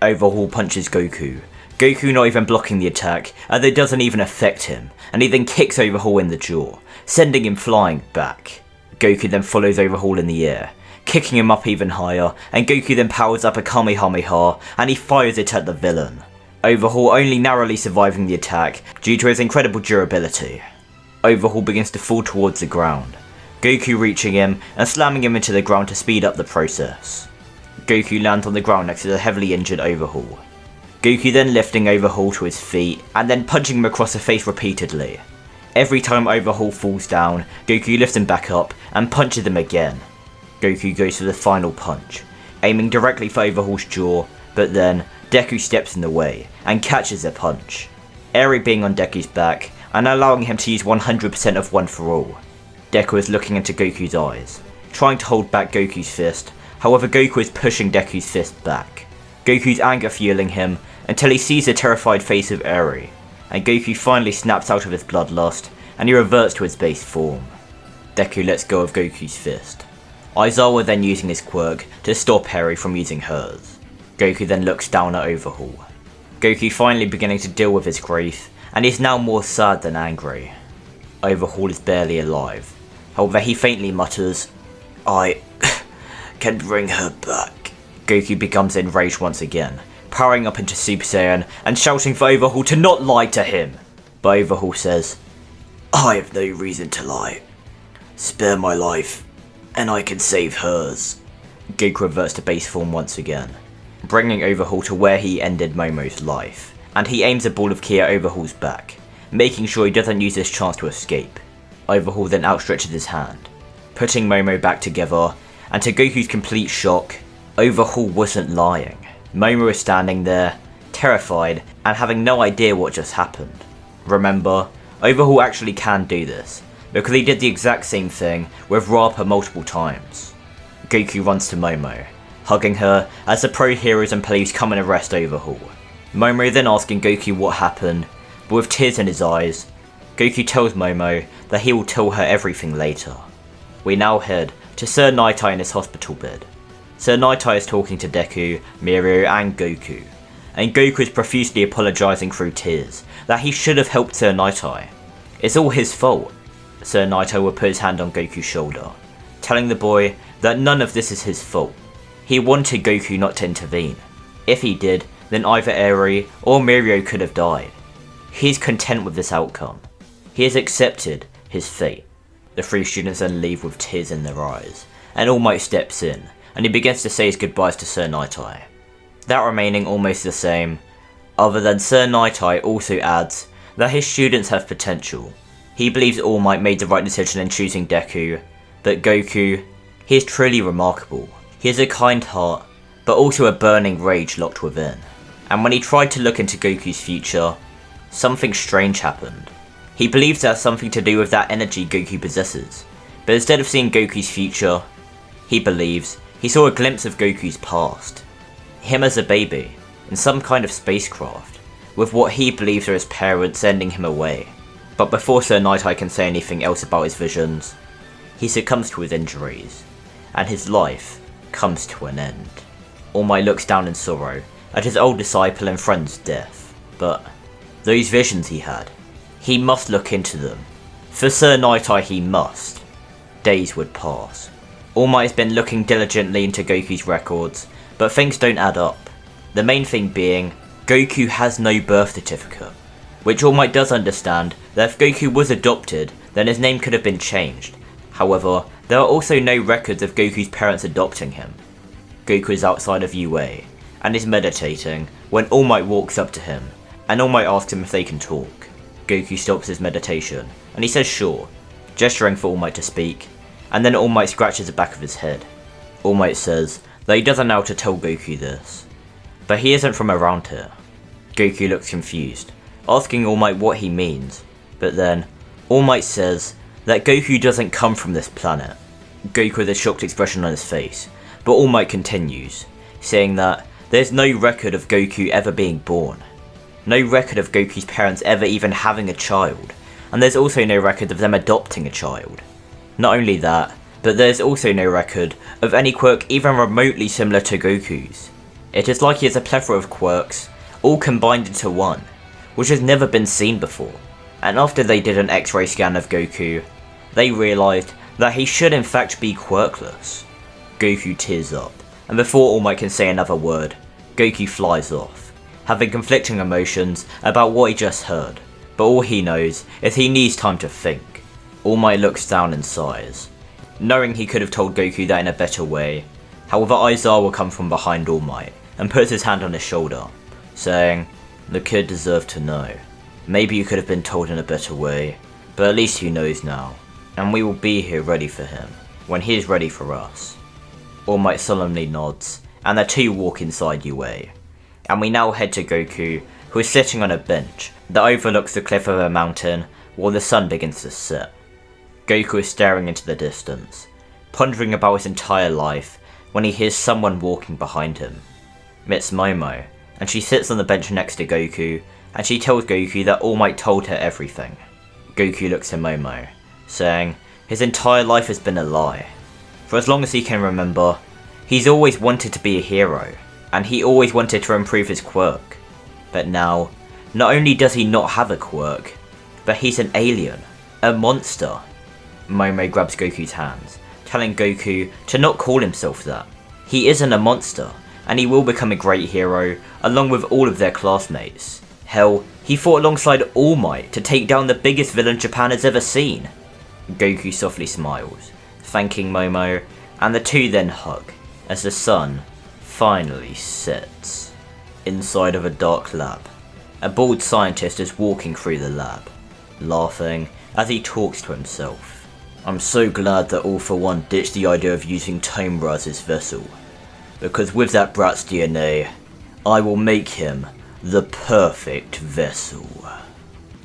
Overhaul punches Goku, Goku not even blocking the attack, and it doesn't even affect him, and he then kicks Overhaul in the jaw, sending him flying back. Goku then follows Overhaul in the air, kicking him up even higher, and Goku then powers up a Kamehameha and he fires it at the villain. Overhaul only narrowly surviving the attack due to his incredible durability. Overhaul begins to fall towards the ground, Goku reaching him and slamming him into the ground to speed up the process. Goku lands on the ground next to the heavily injured Overhaul. Goku then lifting Overhaul to his feet and then punching him across the face repeatedly. Every time Overhaul falls down, Goku lifts him back up and punches him again. Goku goes for the final punch, aiming directly for Overhaul's jaw, but then Deku steps in the way and catches the punch, Eri being on Deku's back and allowing him to use 100% of One For All. Deku is looking into Goku's eyes, trying to hold back Goku's fist, however Goku is pushing Deku's fist back. Goku's anger fueling him until he sees the terrified face of Eri, and Goku finally snaps out of his bloodlust and he reverts to his base form. Deku lets go of Goku's fist, Aizawa then using his quirk to stop Eri from using hers. Goku then looks down at Overhaul. Goku finally beginning to deal with his grief, and is now more sad than angry. Overhaul is barely alive, however he faintly mutters, "I can bring her back." Goku becomes enraged once again, powering up into Super Saiyan and shouting for Overhaul to not lie to him. But Overhaul says, "I have no reason to lie. Spare my life, and I can save hers." Goku reverts to base form once again, bringing Overhaul to where he ended Momo's life, and he aims a ball of ki at Overhaul's back, making sure he doesn't use this chance to escape. Overhaul then outstretches his hand, putting Momo back together, and to Goku's complete shock, Overhaul wasn't lying. Momo is standing there, terrified, and having no idea what just happened. Remember, Overhaul actually can do this, because he did the exact same thing with Rappa multiple times. Goku runs to Momo, hugging her as the pro heroes and police come and arrest Overhaul. Momo then asking Goku what happened, but with tears in his eyes, Goku tells Momo that he will tell her everything later. We now head to Sir Nighteye in his hospital bed. Sir Nighteye is talking to Deku, Midoriya and Goku, and Goku is profusely apologising through tears that he should have helped Sir Nighteye. It's all his fault. Sir Nighteye will put his hand on Goku's shoulder, telling the boy that none of this is his fault. He wanted Goku not to intervene. If he did, then either Eri or Midoriya could have died. He is content with this outcome. He has accepted his fate. The three students then leave with tears in their eyes, and All Might steps in, and he begins to say his goodbyes to Sir Nighteye. That remaining almost the same, other than Sir Nighteye also adds that his students have potential. He believes All Might made the right decision in choosing Deku, but Goku, he is truly remarkable. He has a kind heart, but also a burning rage locked within. And when he tried to look into Goku's future, something strange happened. He believes it has something to do with that energy Goku possesses, but instead of seeing Goku's future, he believes he saw a glimpse of Goku's past. Him as a baby, in some kind of spacecraft, with what he believes are his parents sending him away. But before Sir Nighteye can say anything else about his visions, he succumbs to his injuries, and his life comes to an end. All Might looks down in sorrow at his old disciple and friend's death, but those visions he had, he must look into them. For Sir Nighteye he must. Days would pass. All Might has been looking diligently into Goku's records, but things don't add up. The main thing being, Goku has no birth certificate, which All Might does understand that if Goku was adopted, then his name could have been changed. However, there are also no records of Goku's parents adopting him. Goku is outside of UA, and is meditating when All Might walks up to him, and All Might asks him if they can talk. Goku stops his meditation, and he says sure, gesturing for All Might to speak, and then All Might scratches the back of his head. All Might says that he doesn't know how to tell Goku this, but he isn't from around here. Goku looks confused, asking All Might what he means, but then All Might says that Goku doesn't come from this planet. Goku with a shocked expression on his face, but All Might continues, saying that there's no record of Goku ever being born. No record of Goku's parents ever even having a child, and there's also no record of them adopting a child. Not only that, but there's also no record of any quirk even remotely similar to Goku's. It is like he has a plethora of quirks, all combined into one, which has never been seen before. And after they did an X-ray scan of Goku, they realised that he should in fact be quirkless. Goku tears up, and before All Might can say another word, Goku flies off, having conflicting emotions about what he just heard, but all he knows is he needs time to think. All Might looks down and sighs, knowing he could have told Goku that in a better way. However, Aizawa will come from behind All Might and puts his hand on his shoulder, saying, "The kid deserved to know. Maybe you could have been told in a better way, but at least he knows now, and we will be here ready for him when he is ready for us." All Might solemnly nods, and the two walk inside UA. And we now head to Goku, who is sitting on a bench that overlooks the cliff of a mountain while the sun begins to set. Goku is staring into the distance, pondering about his entire life when he hears someone walking behind him. It's Momo, and she sits on the bench next to Goku, and she tells Goku that All Might told her everything. Goku looks at Momo, saying his entire life has been a lie. For as long as he can remember, he's always wanted to be a hero, and he always wanted to improve his quirk. But now, not only does he not have a quirk, but he's an alien, a monster. Momo grabs Goku's hands, telling Goku to not call himself that. He isn't a monster, and he will become a great hero along with all of their classmates. Hell, he fought alongside All Might to take down the biggest villain Japan has ever seen. Goku softly smiles, thanking Momo, and the two then hug as the sun finally sets. Inside of a dark lab, a bald scientist is walking through the lab, laughing as he talks to himself. "I'm so glad that All for One ditched the idea of using Tomura as his vessel, because with that brat's DNA, I will make him the perfect vessel."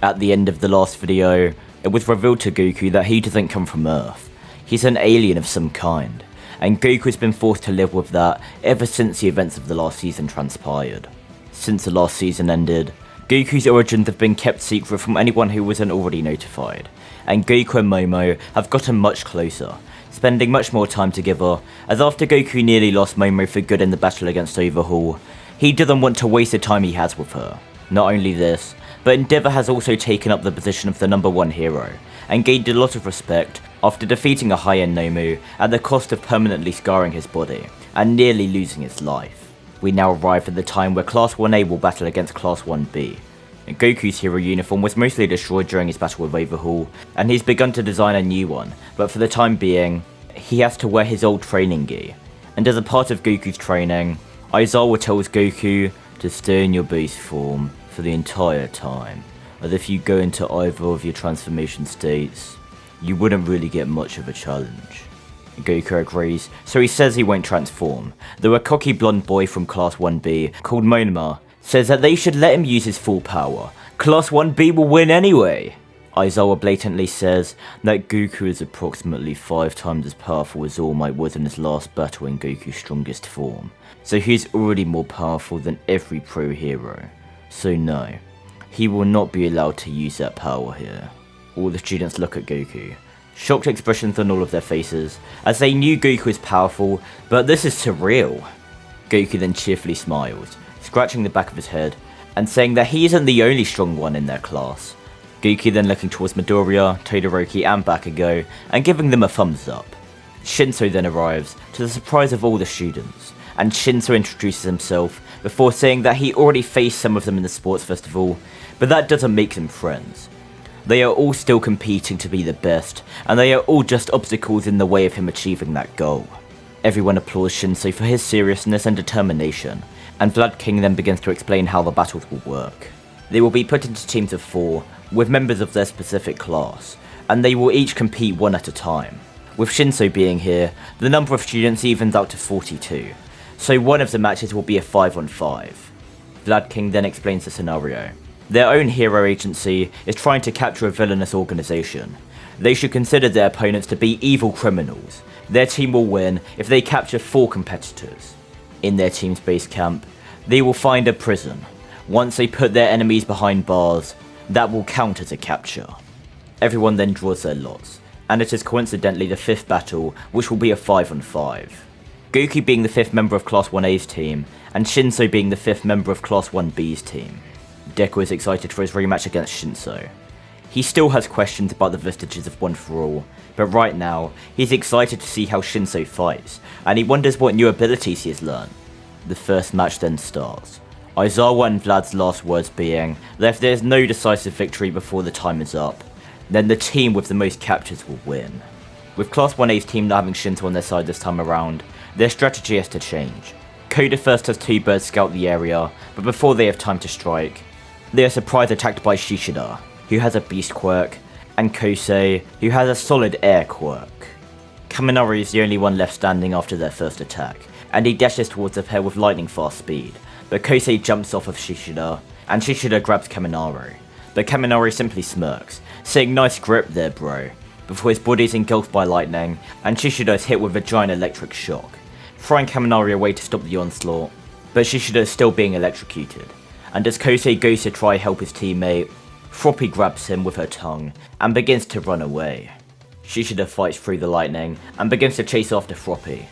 At the end of the last video, it was revealed to Goku that he doesn't come from Earth. He's an alien of some kind, and Goku has been forced to live with that ever since the events of the last season transpired. Since the last season ended, Goku's origins have been kept secret from anyone who wasn't already notified, and Goku and Momo have gotten much closer, spending much more time together, as after Goku nearly lost Momo for good in the battle against Overhaul, he doesn't want to waste the time he has with her. Not only this, but Endeavor has also taken up the position of the #1 hero, and gained a lot of respect after defeating a high-end Nomu at the cost of permanently scarring his body, and nearly losing his life. We now arrive at the time where Class 1A will battle against Class 1B. Goku's hero uniform was mostly destroyed during his battle with Overhaul, and he's begun to design a new one, but for the time being, he has to wear his old training gi. And as a part of Goku's training, Aizawa tells Goku to stay in your base form for the entire time, as if you go into either of your transformation states, you wouldn't really get much of a challenge. Goku agrees, so he says he won't transform, though a cocky blonde boy from Class 1B called Momo says that they should let him use his full power. Class 1B will win anyway! Aizawa blatantly says that Goku is approximately 5 times as powerful as All Might was in his last battle in Goku's strongest form, so he is already more powerful than every pro hero. So no, he will not be allowed to use that power here. All the students look at Goku, shocked expressions on all of their faces, as they knew Goku is powerful, but this is surreal. Goku then cheerfully smiles, scratching the back of his head, and saying that he isn't the only strong one in their class. Goku then looking towards Midoriya, Todoroki and Bakugo, and giving them a thumbs up. Shinso then arrives, to the surprise of all the students, and Shinso introduces himself before saying that he already faced some of them in the sports festival, but that doesn't make them friends. They are all still competing to be the best, and they are all just obstacles in the way of him achieving that goal. Everyone applauds Shinso for his seriousness and determination, and Vlad King then begins to explain how the battles will work. They will be put into teams of 4, with members of their specific class, and they will each compete one at a time. With Shinso being here, the number of students evens out to 42, so one of the matches will be a 5-on-5. Vlad King then explains the scenario. Their own hero agency is trying to capture a villainous organization. They should consider their opponents to be evil criminals. Their team will win if they capture 4 competitors. In their team's base camp, they will find a prison. Once they put their enemies behind bars, that will count as a capture. Everyone then draws their lots, and it is coincidentally the 5th battle, which will be a 5-on-5. Goku being the 5th member of Class 1A's team, and Shinso being the 5th member of Class 1B's team. Deku is excited for his rematch against Shinso. He still has questions about the vestiges of One For All, but right now, he's excited to see how Shinso fights, and he wonders what new abilities he has learned. The first match then starts. Aizawa and Vlad's last words being that if there is no decisive victory before the time is up, then the team with the most captures will win. With Class 1A's team not having Shinso on their side this time around, their strategy has to change. Koda first has 2 birds scout the area, but before they have time to strike, they are surprise attacked by Shishida, who has a beast quirk, and Kosei, who has a solid air quirk. Kaminari is the only one left standing after their first attack, and he dashes towards the pair with lightning fast speed, but Kosei jumps off of Shishida, and Shishida grabs Kaminari, but Kaminari simply smirks, saying nice grip there bro, before his body is engulfed by lightning, and Shishida is hit with a giant electric shock, throwing Kaminari away to stop the onslaught, but Shishida is still being electrocuted. And as Kosei goes to try help his teammate, Froppy grabs him with her tongue and begins to run away. Shishida fights through the lightning and begins to chase after Froppy.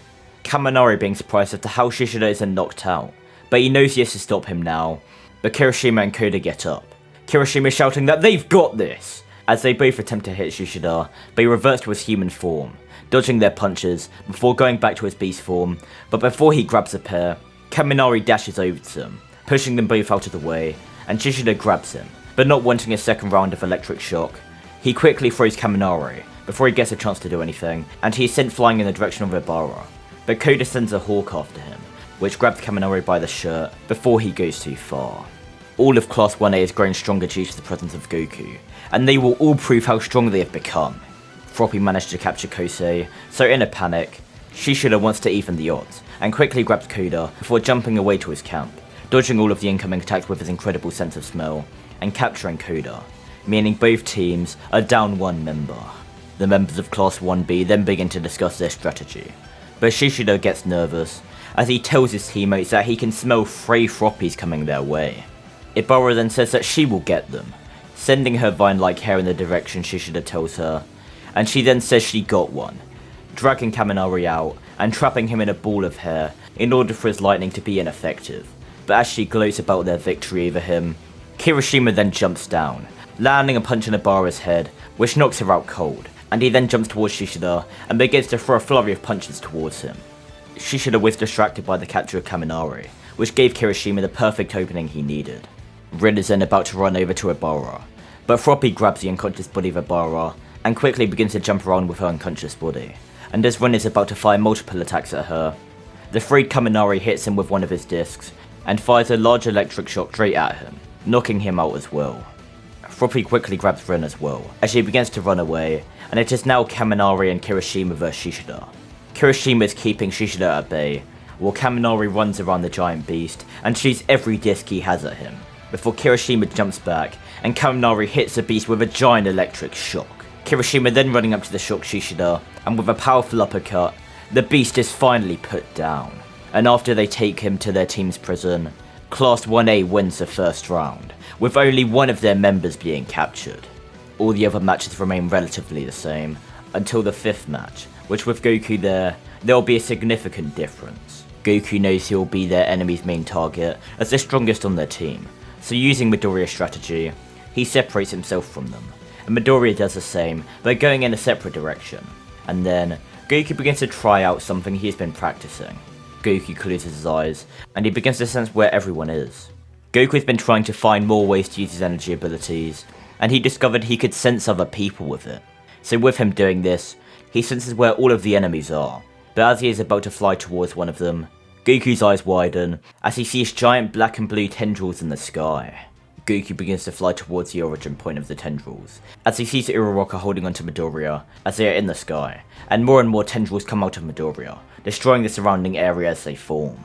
Kaminari being surprised as to how Shishida isn't knocked out, but he knows he has to stop him now, but Kirishima and Koda get up. Kirishima shouting that they've got this, as they both attempt to hit Shishida, but he reverts to his human form, dodging their punches before going back to his beast form, but before he grabs the pair, Kaminari dashes over to them, pushing them both out of the way, and Shishida grabs him, but not wanting a second round of electric shock, he quickly throws Kaminari before he gets a chance to do anything, and he is sent flying in the direction of Ibara, but Koda sends a hawk after him, which grabs Kaminari by the shirt before he goes too far. All of Class 1A is growing stronger due to the presence of Goku, and they will all prove how strong they have become. Froppy managed to capture Kosei, so in a panic, Shishida wants to even the odds, and quickly grabs Koda before jumping away to his camp, dodging all of the incoming attacks with his incredible sense of smell, and capturing Koda, meaning both teams are down 1 member. The members of Class 1B then begin to discuss their strategy, but Shishida gets nervous as he tells his teammates that he can smell 3 Froppies coming their way. Ibara then says that she will get them, sending her vine-like hair in the direction Shishida tells her, and she then says she got one, dragging Kaminari out and trapping him in a ball of hair in order for his lightning to be ineffective. But as she gloats about their victory over him, Kirishima then jumps down, landing a punch in Ibara's head, which knocks her out cold, and he then jumps towards Shishida and begins to throw a flurry of punches towards him. Shishida was distracted by the capture of Kaminari, which gave Kirishima the perfect opening he needed. Rin is then about to run over to Ibara, but Froppy grabs the unconscious body of Ibara and quickly begins to jump around with her unconscious body, and as Rin is about to fire multiple attacks at her, the freed Kaminari hits him with one of his discs and fires a large electric shock straight at him, knocking him out as well. Froppy quickly grabs Rin as well, as she begins to run away, and it is now Kaminari and Kirishima vs Shishida. Kirishima is keeping Shishida at bay, while Kaminari runs around the giant beast and shoots every disc he has at him, before Kirishima jumps back and Kaminari hits the beast with a giant electric shock. Kirishima then running up to the shocked Shishida, and with a powerful uppercut, the beast is finally put down. And after they take him to their team's prison, Class 1A wins the first round, with only one of their members being captured. All the other matches remain relatively the same, until the 5th match, which with Goku there will be a significant difference. Goku knows he will be their enemy's main target as the strongest on their team, so using Midoriya's strategy, he separates himself from them, and Midoriya does the same by going in a separate direction. And then, Goku begins to try out something he's been practicing. Goku closes his eyes, and he begins to sense where everyone is. Goku has been trying to find more ways to use his energy abilities, and he discovered he could sense other people with it. So with him doing this, he senses where all of the enemies are, but as he is about to fly towards one of them, Goku's eyes widen as he sees giant black and blue tendrils in the sky. Goku begins to fly towards the origin point of the tendrils, as he sees Uraraka holding onto Midoriya as they are in the sky, and more tendrils come out of Midoriya, destroying the surrounding area as they form.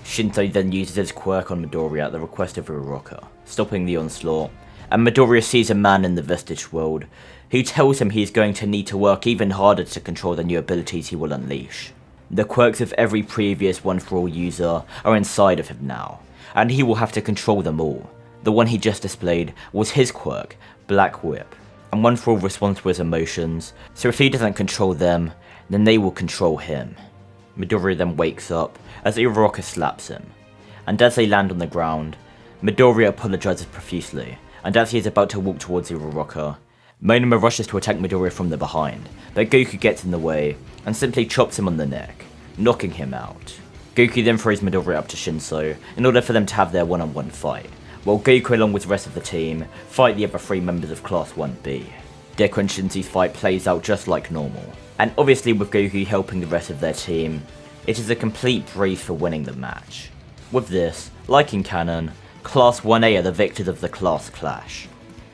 Shinto then uses his quirk on Midoriya at the request of Uraraka, stopping the onslaught, and Midoriya sees a man in the Vestige world, who tells him he is going to need to work even harder to control the new abilities he will unleash. The quirks of every previous One For All user are inside of him now, and he will have to control them all. The one he just displayed was his quirk, Black Whip, and One For All responds to his emotions, so if he doesn't control them, then they will control him. Midoriya then wakes up as Uraraka slaps him, and as they land on the ground, Midoriya apologizes profusely, and as he is about to walk towards Uraraka, Momo rushes to attack Midoriya from the behind, but Goku gets in the way and simply chops him on the neck, knocking him out. Goku then throws Midoriya up to Shinso in order for them to have their one-on-one fight, while Goku along with the rest of the team fight the other 3 members of Class 1B. Deku and Shinso's fight plays out just like normal, and obviously with Goku helping the rest of their team, it is a complete breeze for winning the match. With this, like in canon, Class 1A are the victors of the class clash.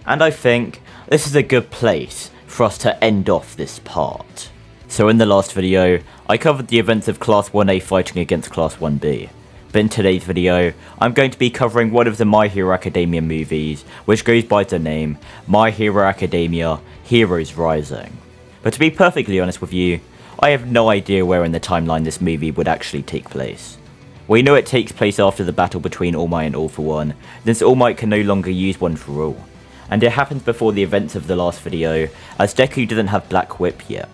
And I think this is a good place for us to end off this part. So in the last video, I covered the events of Class 1A fighting against Class 1B. But in today's video, I'm going to be covering one of the My Hero Academia movies, which goes by the name My Hero Academia Heroes Rising. But to be perfectly honest with you, I have no idea where in the timeline this movie would actually take place. We know it takes place after the battle between All Might and All For One, since All Might can no longer use One For All. And it happens before the events of the last video, as Deku doesn't have Black Whip yet.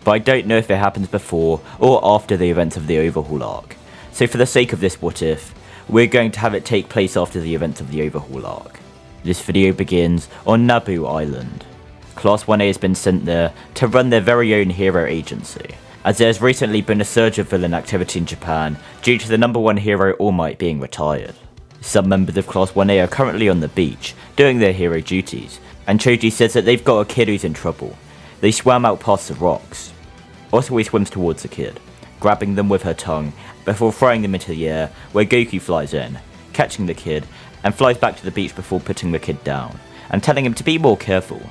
But I don't know if it happens before or after the events of the Overhaul arc. So for the sake of this what if, we're going to have it take place after the events of the Overhaul arc. This video begins on Nabu Island. Class 1A has been sent there to run their very own hero agency, as there has recently been a surge of villain activity in Japan due to the #1 hero All Might being retired. Some members of Class 1A are currently on the beach, doing their hero duties, and Choji says that they've got a kid who's in trouble. They swam out past the rocks. Osui swims towards the kid, grabbing them with her tongue before throwing them into the air, where Goku flies in, catching the kid, and flies back to the beach before putting the kid down, and telling him to be more careful.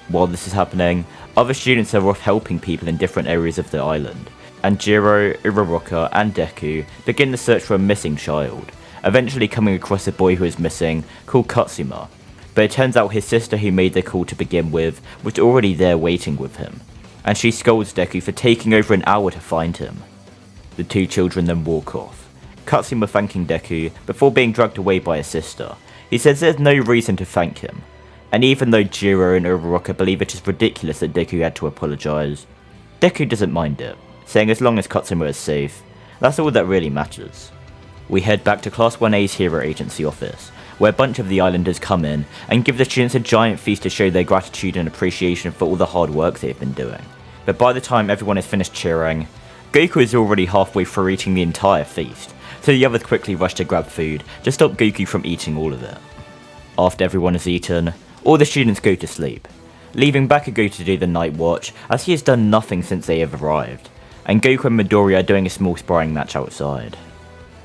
While this is happening, other students are off helping people in different areas of the island, and Jiro, Uraraka, and Deku begin the search for a missing child, eventually coming across a boy who is missing, called Katsuma, but it turns out his sister who made the call to begin with was already there waiting with him, and she scolds Deku for taking over an hour to find him. The 2 children then walk off, Katsuma thanking Deku before being dragged away by his sister. He says there's no reason to thank him, and even though Jiro and Uraraka believe it is ridiculous that Deku had to apologise, Deku doesn't mind it, saying as long as Katsuma is safe, that's all that really matters. We head back to Class 1A's Hero Agency office, where a bunch of the islanders come in and give the students a giant feast to show their gratitude and appreciation for all the hard work they've been doing. But by the time everyone has finished cheering, Goku is already halfway through eating the entire feast, so the others quickly rush to grab food to stop Goku from eating all of it. After everyone has eaten, all the students go to sleep, leaving Bakugo to do the night watch as he has done nothing since they have arrived, and Goku and Midoriya are doing a small sparring match outside.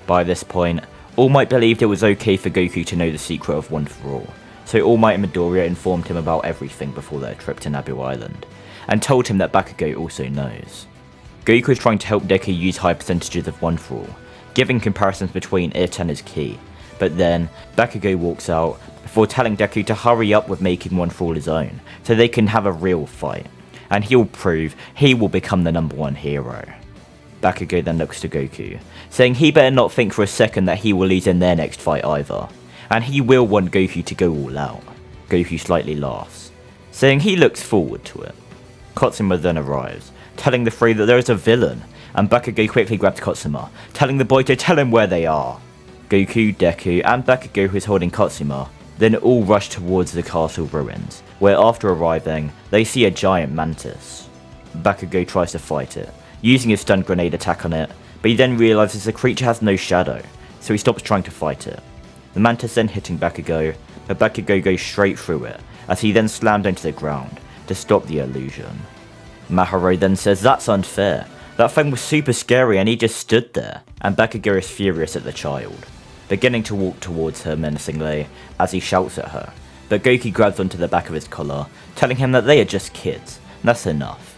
By this point, All Might believed it was okay for Goku to know the secret of One For All, so All Might and Midoriya informed him about everything before their trip to Nabu Island, and told him that Bakugo also knows. Goku is trying to help Deku use high percentages of One For All, giving comparisons between it and his ki, but then Bakugo walks out before telling Deku to hurry up with making One For All his own, so they can have a real fight, and he'll prove he will become the #1 hero. Bakugo then looks to Goku, saying he better not think for a second that he will lose in their next fight either, and he will want Goku to go all out. Goku slightly laughs, saying he looks forward to it. Katsuma then arrives, telling the three that there is a villain, and Bakugo quickly grabs Katsuma, telling the boy to tell him where they are. Goku, Deku, and Bakugo, who is holding Katsuma, then all rush towards the castle ruins, where after arriving, they see a giant mantis. Bakugo tries to fight it, using his stun grenade attack on it, but he then realises the creature has no shadow, so he stops trying to fight it. The mantis then hitting Bakugo, but Bakugo goes straight through it, as he then slammed into the ground, to stop the illusion. Maharo then says that's unfair, that thing was super scary and he just stood there, and Bakugo is furious at the child, beginning to walk towards her menacingly as he shouts at her, but Goku grabs onto the back of his collar, telling him that they are just kids, that's enough.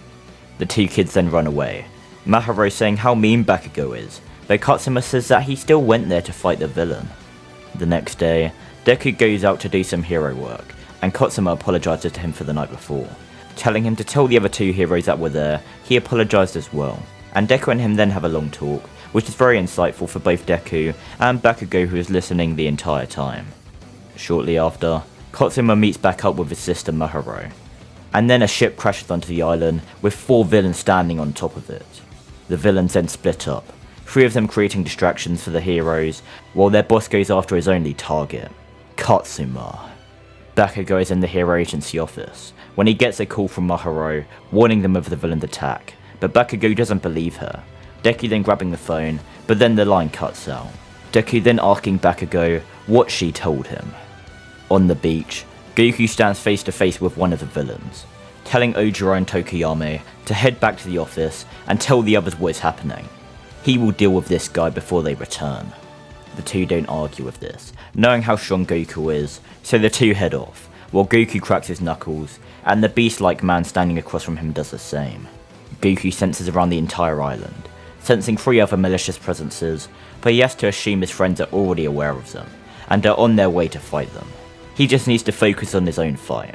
The two kids then run away, Maharo saying how mean Bakugo is, but Katsuma says that he still went there to fight the villain. The next day, Deku goes out to do some hero work, and Katsuma apologises to him for the night before, telling him to tell the other two heroes that were there he apologised as well, and Deku and him then have a long talk, which is very insightful for both Deku and Bakugo, who is listening the entire time. Shortly after, Katsuma meets back up with his sister Maharo, and then a ship crashes onto the island with 4 villains standing on top of it. The villains then split up, 3 of them creating distractions for the heroes, while their boss goes after his only target, Katsuma. Bakugo is in the hero agency office, when he gets a call from Maharo, warning them of the villain's attack, but Bakugo doesn't believe her, Deku then grabbing the phone, but then the line cuts out. Deku then asking Bakugo what she told him. On the beach, Goku stands face to face with one of the villains, telling Ojiro and Tokuyama to head back to the office and tell the others what is happening. He will deal with this guy before they return. The two don't argue with this, knowing how strong Goku is, so the two head off, while Goku cracks his knuckles, and the beast-like man standing across from him does the same. Goku senses around the entire island, sensing 3 other malicious presences, but he has to assume his friends are already aware of them, and are on their way to fight them. He just needs to focus on his own fight.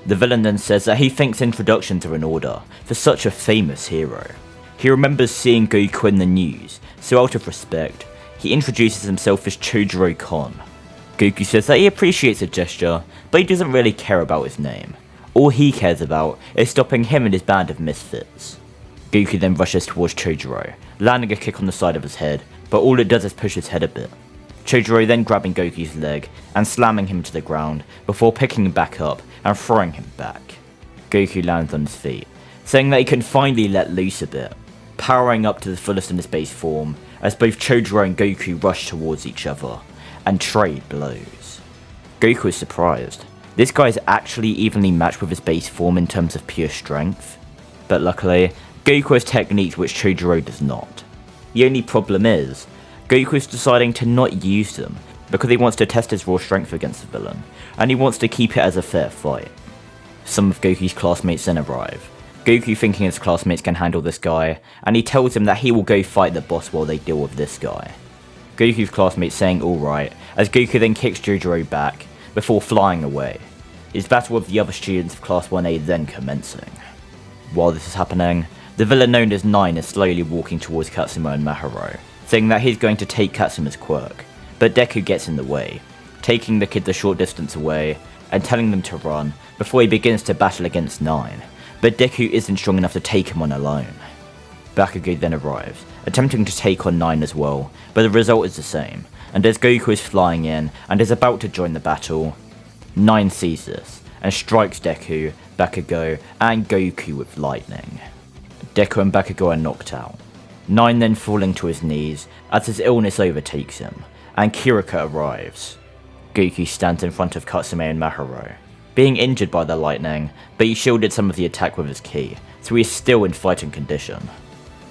The villain then says that he thinks introductions are in order for such a famous hero. He remembers seeing Goku in the news, so out of respect, he introduces himself as Chojuro-kon. Goku says that he appreciates the gesture, but he doesn't really care about his name. All he cares about is stopping him and his band of misfits. Goku then rushes towards Chojuro, landing a kick on the side of his head, but all it does is push his head a bit. Chojuro then grabbing Goku's leg and slamming him to the ground before picking him back up and throwing him back. Goku lands on his feet, saying that he can finally let loose a bit, powering up to the fullest in his base form as both Chojuro and Goku rush towards each other and trade blows. Goku is surprised. This guy is actually evenly matched with his base form in terms of pure strength, but luckily, Goku has techniques which Chojuro does not. The only problem is, Goku is deciding to not use them because he wants to test his raw strength against the villain, and he wants to keep it as a fair fight. Some of Goku's classmates then arrive, Goku thinking his classmates can handle this guy, and he tells them that he will go fight the boss while they deal with this guy. Goku's classmates saying alright, as Goku then kicks Chojuro back, before flying away, his battle with the other students of Class 1A then commencing. While this is happening, the villain known as 9 is slowly walking towards Katsuma and Maharo, saying that he's going to take Katsuma's quirk, but Deku gets in the way, taking the kids a short distance away and telling them to run before he begins to battle against 9, but Deku isn't strong enough to take him on alone. Bakugo then arrives, attempting to take on 9 as well, but the result is the same, and as Goku is flying in and is about to join the battle, 9 sees this and strikes Deku, Bakugo, and Goku with lightning. Deku and Bakugo are knocked out, 9 then falling to his knees as his illness overtakes him, and Kirika arrives. Goku stands in front of Katsuma and Maharo, being injured by the lightning, but he shielded some of the attack with his ki, so he is still in fighting condition.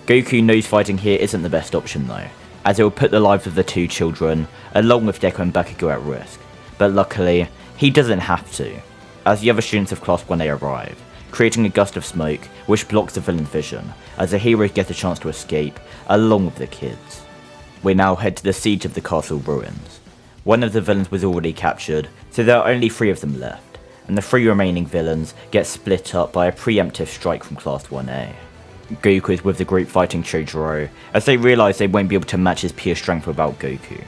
Goku knows fighting here isn't the best option though, as it will put the lives of the two children, along with Deku and Bakugo at risk, but luckily, he doesn't have to, as the other students of Class 1A arrive, creating a gust of smoke which blocks the villain's vision, as the heroes get a chance to escape, along with the kids. We now head to the siege of the castle ruins. One of the villains was already captured, so there are only 3 of them left, and the 3 remaining villains get split up by a preemptive strike from Class 1A. Goku is with the group fighting Chojuro, as they realise they won't be able to match his pure strength without Goku.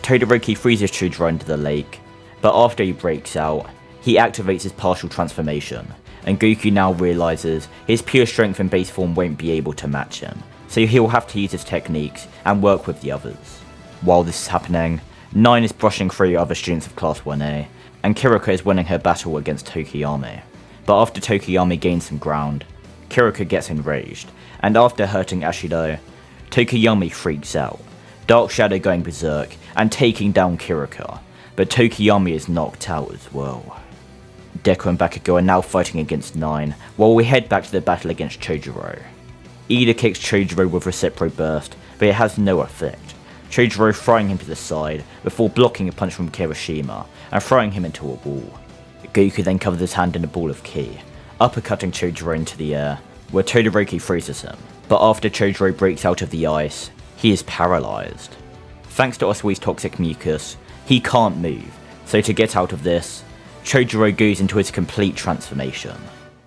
Todoroki freezes Chojuro into the lake, but after he breaks out, he activates his partial transformation, and Goku now realises his pure strength and base form won't be able to match him, so he'll have to use his techniques and work with the others. While this is happening, 9 is brushing through other students of Class 1A, and Kiriko is winning her battle against Tokiyami. But after Tokiyami gains some ground, Kiriko gets enraged, and after hurting Ashido, Tokiyami freaks out, Dark Shadow going berserk and taking down Kiriko, but Tokiyami is knocked out as well. Deku and Bakugo are now fighting against 9, while we head back to the battle against Chojuro. Ida kicks Chojuro with Recipro Burst, but it has no effect, Chojuro throwing him to the side before blocking a punch from Kirishima and throwing him into a wall. Goku then covers his hand in a ball of ki, uppercutting Chojuro into the air, where Todoroki freezes him, but after Chojuro breaks out of the ice, he is paralysed. Thanks to Osui's toxic mucus, he can't move, so to get out of this, Chojuro goes into his complete transformation.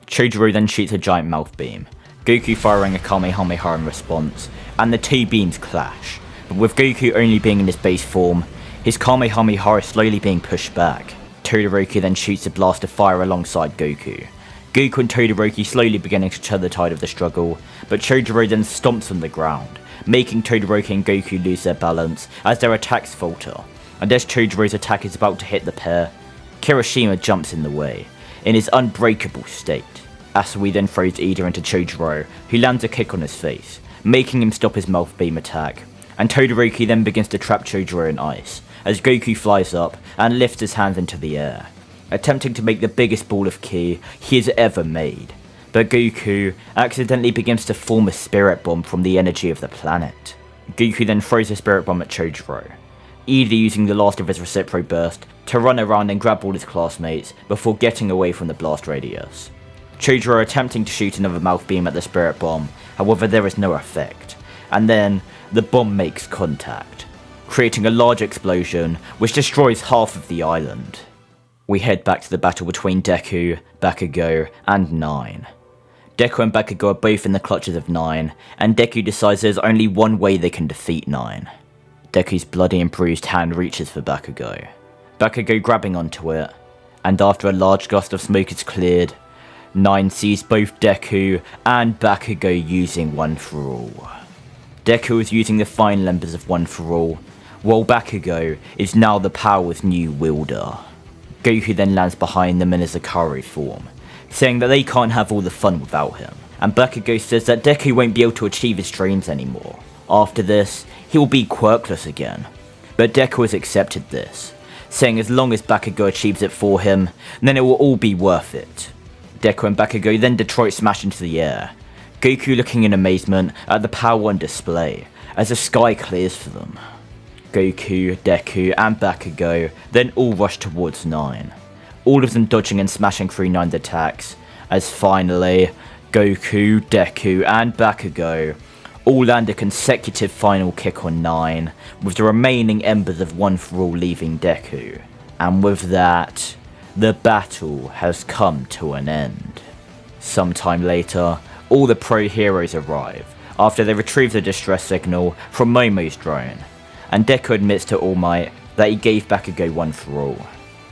Chojuro then shoots a giant mouth beam, Goku firing a Kamehameha in response, and the 2 beams clash, but with Goku only being in his base form, his Kamehameha is slowly being pushed back. Todoroki then shoots a blast of fire alongside Goku. Goku and Todoroki slowly beginning to turn the tide of the struggle, but Chojuro then stomps on the ground, making Todoroki and Goku lose their balance as their attacks falter, and as Chojuro's attack is about to hit the pair, Kirishima jumps in the way, in his unbreakable state. Asui then throws Ida into Chojuro, who lands a kick on his face, making him stop his mouth beam attack, and Todoroki then begins to trap Chojuro in ice, as Goku flies up and lifts his hands into the air, attempting to make the biggest ball of ki he has ever made, but Goku accidentally begins to form a spirit bomb from the energy of the planet. Goku then throws a spirit bomb at Chojuro, Ida using the last of his Recipro Burst to run around and grab all his classmates before getting away from the blast radius. Chojuro attempting to shoot another mouth beam at the spirit bomb, however there is no effect, and then the bomb makes contact, creating a large explosion which destroys half of the island. We head back to the battle between Deku, Bakugo, and 9. Deku and Bakugo are both in the clutches of 9, and Deku decides there's only one way they can defeat 9. Deku's bloody and bruised hand reaches for Bakugo, Bakugo grabbing onto it, and after a large gust of smoke is cleared, 9 sees both Deku and Bakugo using One For All. Deku is using the final embers of One For All, while Bakugo is now the power's new wielder. Goku then lands behind them in his Zakaru form, saying that they can't have all the fun without him, and Bakugo says that Deku won't be able to achieve his dreams anymore. After this, he will be quirkless again, but Deku has accepted this, saying as long as Bakugo achieves it for him, then it will all be worth it. Deku and Bakugo then Detroit smash into the air, Goku looking in amazement at the power on display, as the sky clears for them. Goku, Deku, and Bakugo then all rush towards 9, all of them dodging and smashing through 9's attacks, as finally, Goku, Deku, and Bakugo all land a consecutive final kick on 9, with the remaining embers of One For All leaving Deku, and with that, the battle has come to an end. Sometime later, all the pro heroes arrive, after they retrieve the distress signal from Momo's drone, and Deku admits to All Might that he gave Bakugo One For All.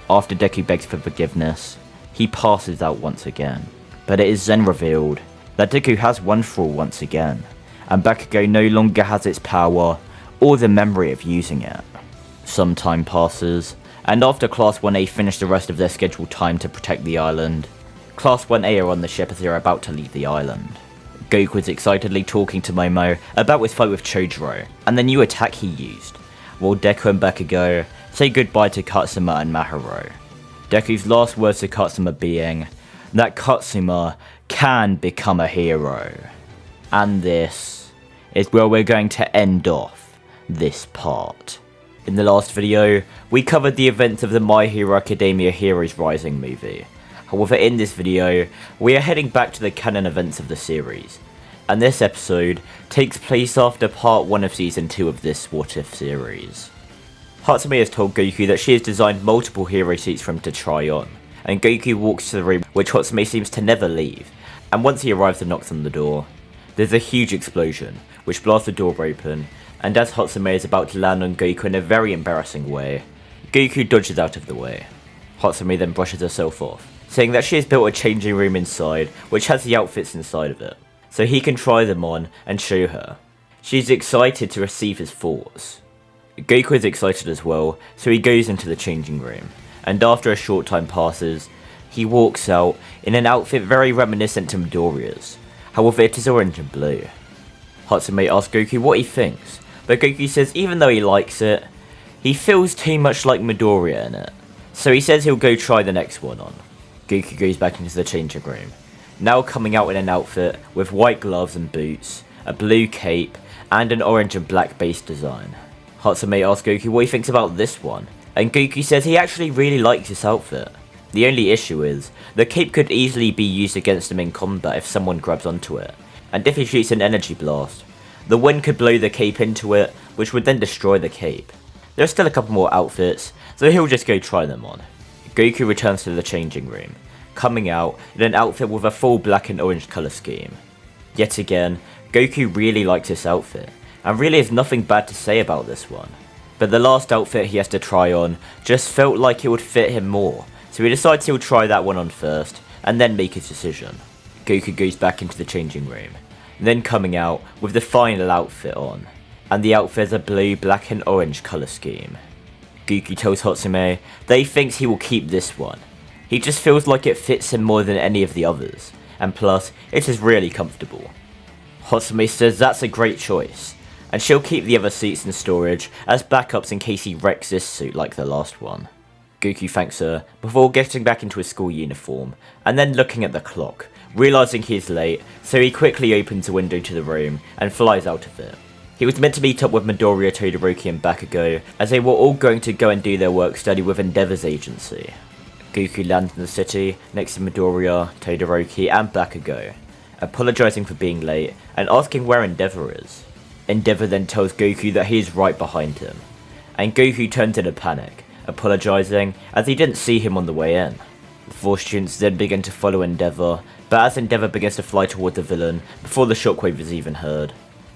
After Deku begs for forgiveness, he passes out once again, but it is then revealed that Deku has One For All once again, and Bakugo no longer has its power or the memory of using it. Some time passes, and after Class 1A finish the rest of their scheduled time to protect the island, Class 1A are on the ship as they are about to leave the island. Goku is excitedly talking to Momo about his fight with Chojuro and the new attack he used, while Deku and Bakugo say goodbye to Katsuma and Mahiro. Deku's last words to Katsuma being that Katsuma can become a hero. And this is where we're going to end off this part. In the last video, we covered the events of the My Hero Academia Heroes Rising movie. However, in this video, we are heading back to the canon events of the series, and this episode takes place after part 1 of season 2 of this What If series. Hatsume has told Goku that she has designed multiple hero suits for him to try on, and Goku walks to the room which Hatsume seems to never leave, and once he arrives and knocks on the door, there's a huge explosion, which blasts the door open, and as Hatsume is about to land on Goku in a very embarrassing way, Goku dodges out of the way. Hatsume then brushes herself off, saying that she has built a changing room inside which has the outfits inside of it, so he can try them on and show her. She's excited to receive his thoughts. Goku is excited as well, so he goes into the changing room, and after a short time passes, he walks out in an outfit very reminiscent to Midoriya's, however it is orange and blue. Hatsume asks Goku what he thinks, but Goku says even though he likes it, he feels too much like Midoriya in it, so he says he'll go try the next one on. Goku goes back into the changing room, now coming out in an outfit with white gloves and boots, a blue cape, and an orange and black base design. Hatsume asks Goku what he thinks about this one, and Goku says he actually really likes this outfit. The only issue is, the cape could easily be used against him in combat if someone grabs onto it, and if he shoots an energy blast, the wind could blow the cape into it, which would then destroy the cape. There are still a couple more outfits, so he'll just go try them on. Goku returns to the changing room, coming out in an outfit with a full black and orange colour scheme. Yet again, Goku really likes this outfit, and really has nothing bad to say about this one. But the last outfit he has to try on just felt like it would fit him more, so he decides he'll try that one on first, and then make his decision. Goku goes back into the changing room, then coming out with the final outfit on, and the outfit is a blue, black and orange colour scheme. Goku tells Hatsume that he thinks he will keep this one. He just feels like it fits him more than any of the others, and plus, it is really comfortable. Hatsume says that's a great choice, and she'll keep the other suits in storage as backups in case he wrecks this suit like the last one. Goku thanks her before getting back into his school uniform, and then looking at the clock, realising he is late, so he quickly opens a window to the room and flies out of it. He was meant to meet up with Midoriya, Todoroki and Bakugo, as they were all going to go and do their work study with Endeavor's agency. Goku lands in the city next to Midoriya, Todoroki and Bakugo, apologising for being late and asking where Endeavor is. Endeavor then tells Goku that he is right behind him, and Goku turns in a panic, apologising as he didn't see him on the way in. The 4 students then begin to follow Endeavor, but as Endeavor begins to fly toward the villain before the shockwave is even heard,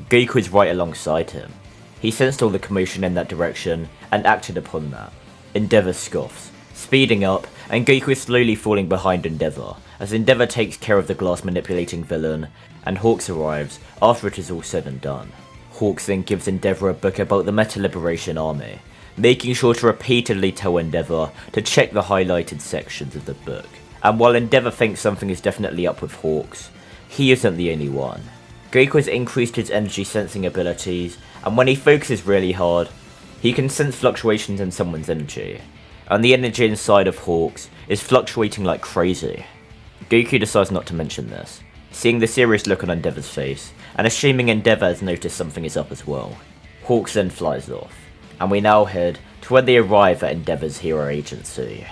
Goku is right alongside him. He sensed all the commotion in that direction and acted upon that. Endeavor scoffs, speeding up, and Goku is slowly falling behind Endeavor as Endeavor takes care of the glass manipulating villain, and Hawks arrives after it is all said and done. Hawks then gives Endeavor a book about the Meta Liberation Army, making sure to repeatedly tell Endeavor to check the highlighted sections of the book. And while Endeavor thinks something is definitely up with Hawks, he isn't the only one. Goku has increased his energy sensing abilities, and when he focuses really hard, he can sense fluctuations in someone's energy, and the energy inside of Hawks is fluctuating like crazy. Goku decides not to mention this, seeing the serious look on Endeavor's face, and assuming Endeavor has noticed something is up as well. Hawks then flies off, and we now head to where they arrive at Endeavor's hero agency.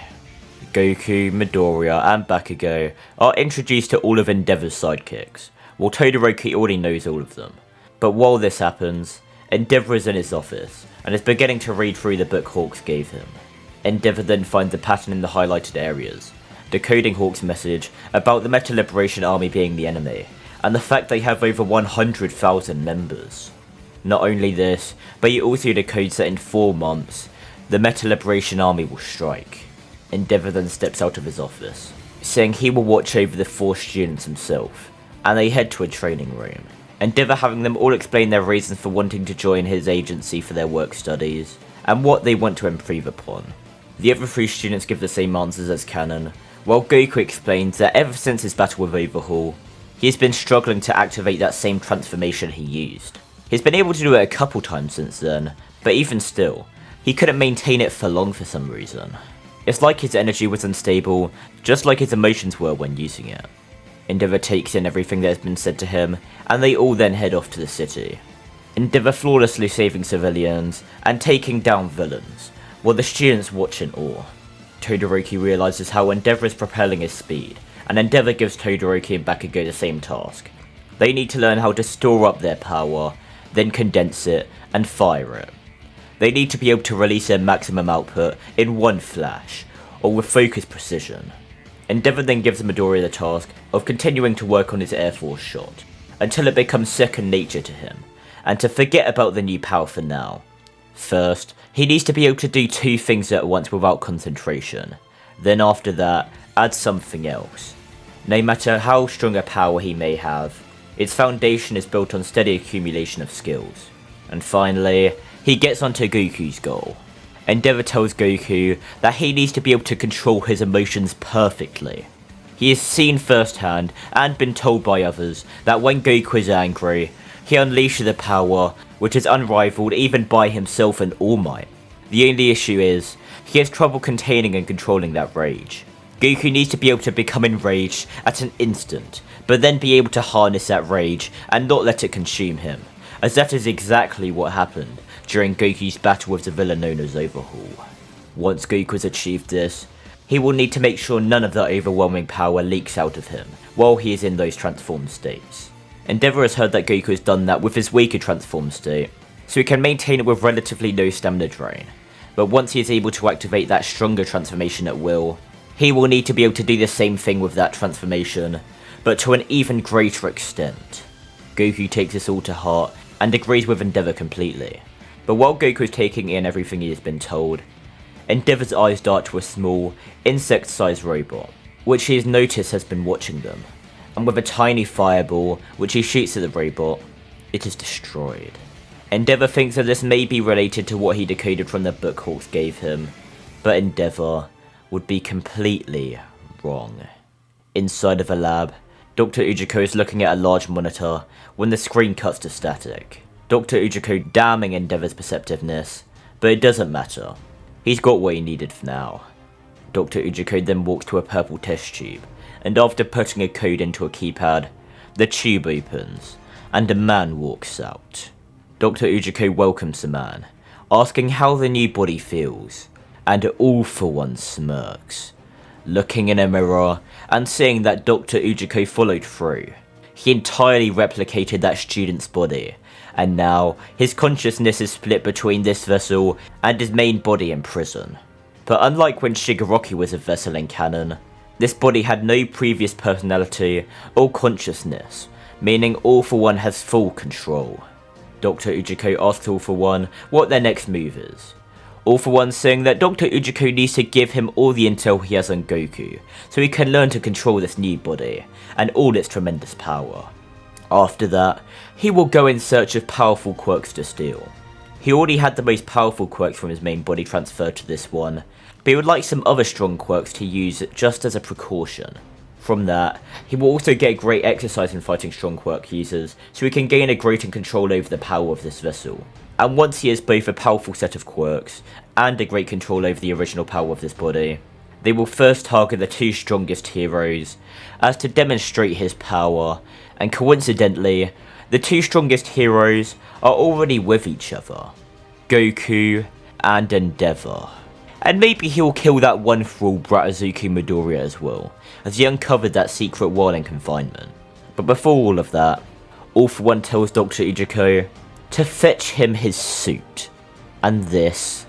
Goku, Midoriya and Bakugo are introduced to all of Endeavor's sidekicks, while Todoroki already knows all of them. But while this happens, Endeavor is in his office, and is beginning to read through the book Hawks gave him. Endeavor then finds a pattern in the highlighted areas, decoding Hawks' message about the Meta Liberation Army being the enemy, and the fact they have over 100,000 members. Not only this, but he also decodes that in 4 months, the Meta Liberation Army will strike. Endeavor then steps out of his office, saying he will watch over the 4 students himself, and they head to a training room. Endeavor having them all explain their reasons for wanting to join his agency for their work studies, and what they want to improve upon. The other 3 students give the same answers as canon, while Goku explains that ever since his battle with Overhaul, he has been struggling to activate that same transformation he used. He's been able to do it a couple times since then, but even still, he couldn't maintain it for long for some reason. It's like his energy was unstable, just like his emotions were when using it. Endeavor takes in everything that has been said to him, and they all then head off to the city. Endeavor flawlessly saving civilians and taking down villains, while the students watch in awe. Todoroki realizes how Endeavor is propelling his speed, and Endeavor gives Todoroki and Bakugo the same task. They need to learn how to store up their power, then condense it, and fire it. They need to be able to release their maximum output in one flash, or with focused precision. Endeavor then gives Midoriya the task of continuing to work on his Air Force shot, until it becomes second nature to him, and to forget about the new power for now. First, he needs to be able to do two things at once without concentration. Then after that, add something else. No matter how strong a power he may have, its foundation is built on steady accumulation of skills. And finally, he gets onto Goku's goal. Endeavor tells Goku that he needs to be able to control his emotions perfectly. He has seen firsthand and been told by others that when Goku is angry, he unleashes a power which is unrivaled even by himself and All Might. The only issue is, he has trouble containing and controlling that rage. Goku needs to be able to become enraged at an instant, but then be able to harness that rage and not let it consume him, as that is exactly what happened during Goku's battle with the villain known as Overhaul. Once Goku has achieved this, he will need to make sure none of that overwhelming power leaks out of him while he is in those transformed states. Endeavor has heard that Goku has done that with his weaker transformed state, so he can maintain it with relatively no stamina drain, but once he is able to activate that stronger transformation at will, he will need to be able to do the same thing with that transformation, but to an even greater extent. Goku takes this all to heart and agrees with Endeavor completely, but while Goku is taking in everything he has been told, Endeavor's eyes dart to a small, insect-sized robot, which he has noticed has been watching them, and with a tiny fireball which he shoots at the robot, it is destroyed. Endeavor thinks that this may be related to what he decoded from the book Hawks gave him, but Endeavor would be completely wrong. Inside of a lab, Dr. Ujiko is looking at a large monitor when the screen cuts to static. Dr. Ujiko damning Endeavor's perceptiveness, but it doesn't matter. He's got what he needed for now. Dr. Ujiko then walks to a purple test tube, and after putting a code into a keypad, the tube opens, and a man walks out. Dr. Ujiko welcomes the man, asking how the new body feels, and All For One smirks, looking in a mirror and seeing that Dr. Ujiko followed through. He entirely replicated that student's body, and now his consciousness is split between this vessel and his main body in prison. But unlike when Shigaraki was a vessel in canon, this body had no previous personality or consciousness, meaning All For One has full control. Dr. Ujiko asks All For One what their next move is. All For One saying that Dr. Ujiko needs to give him all the intel he has on Goku, so he can learn to control this new body, and all its tremendous power. After that, he will go in search of powerful quirks to steal. He already had the most powerful quirks from his main body transferred to this one, but he would like some other strong quirks to use just as a precaution. From that, he will also get great exercise in fighting strong quirk users, so he can gain a greater control over the power of this vessel. And once he has both a powerful set of quirks, and a great control over the original power of this body, they will first target the two strongest heroes, as to demonstrate his power, and coincidentally, the two strongest heroes are already with each other, Goku and Endeavor. And maybe he'll kill that one thrall Bratazuki Midoriya as well, as he uncovered that secret while in confinement. But before all of that, All For One tells Dr. Ujiko to fetch him his suit. And this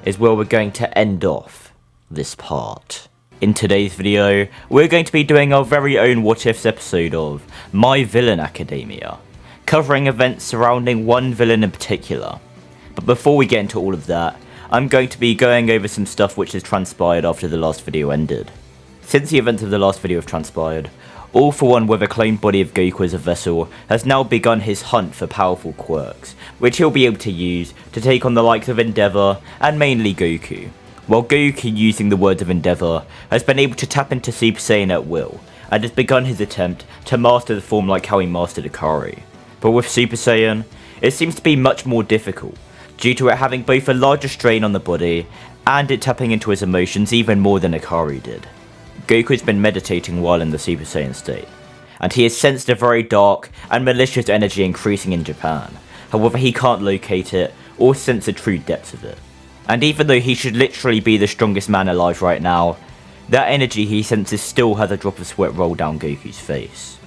is where we're going to end off this part. In today's video, we're going to be doing our very own What Ifs episode of My Villain Academia, covering events surrounding one villain in particular. But before we get into all of that, I'm going to be going over some stuff which has transpired after the last video ended. Since the events of the last video have transpired, All For One with a cloned body of Goku as a vessel has now begun his hunt for powerful quirks, which he'll be able to use to take on the likes of Endeavor and mainly Goku. While Goku, using the words of Endeavor, has been able to tap into Super Saiyan at will, and has begun his attempt to master the form like how he mastered Akari. But with Super Saiyan, it seems to be much more difficult, due to it having both a larger strain on the body, and it tapping into his emotions even more than Akari did. Goku has been meditating while in the Super Saiyan state, and he has sensed a very dark and malicious energy increasing in Japan, however he can't locate it or sense the true depths of it. And even though he should literally be the strongest man alive right now, that energy he senses still has a drop of sweat roll down Goku's face.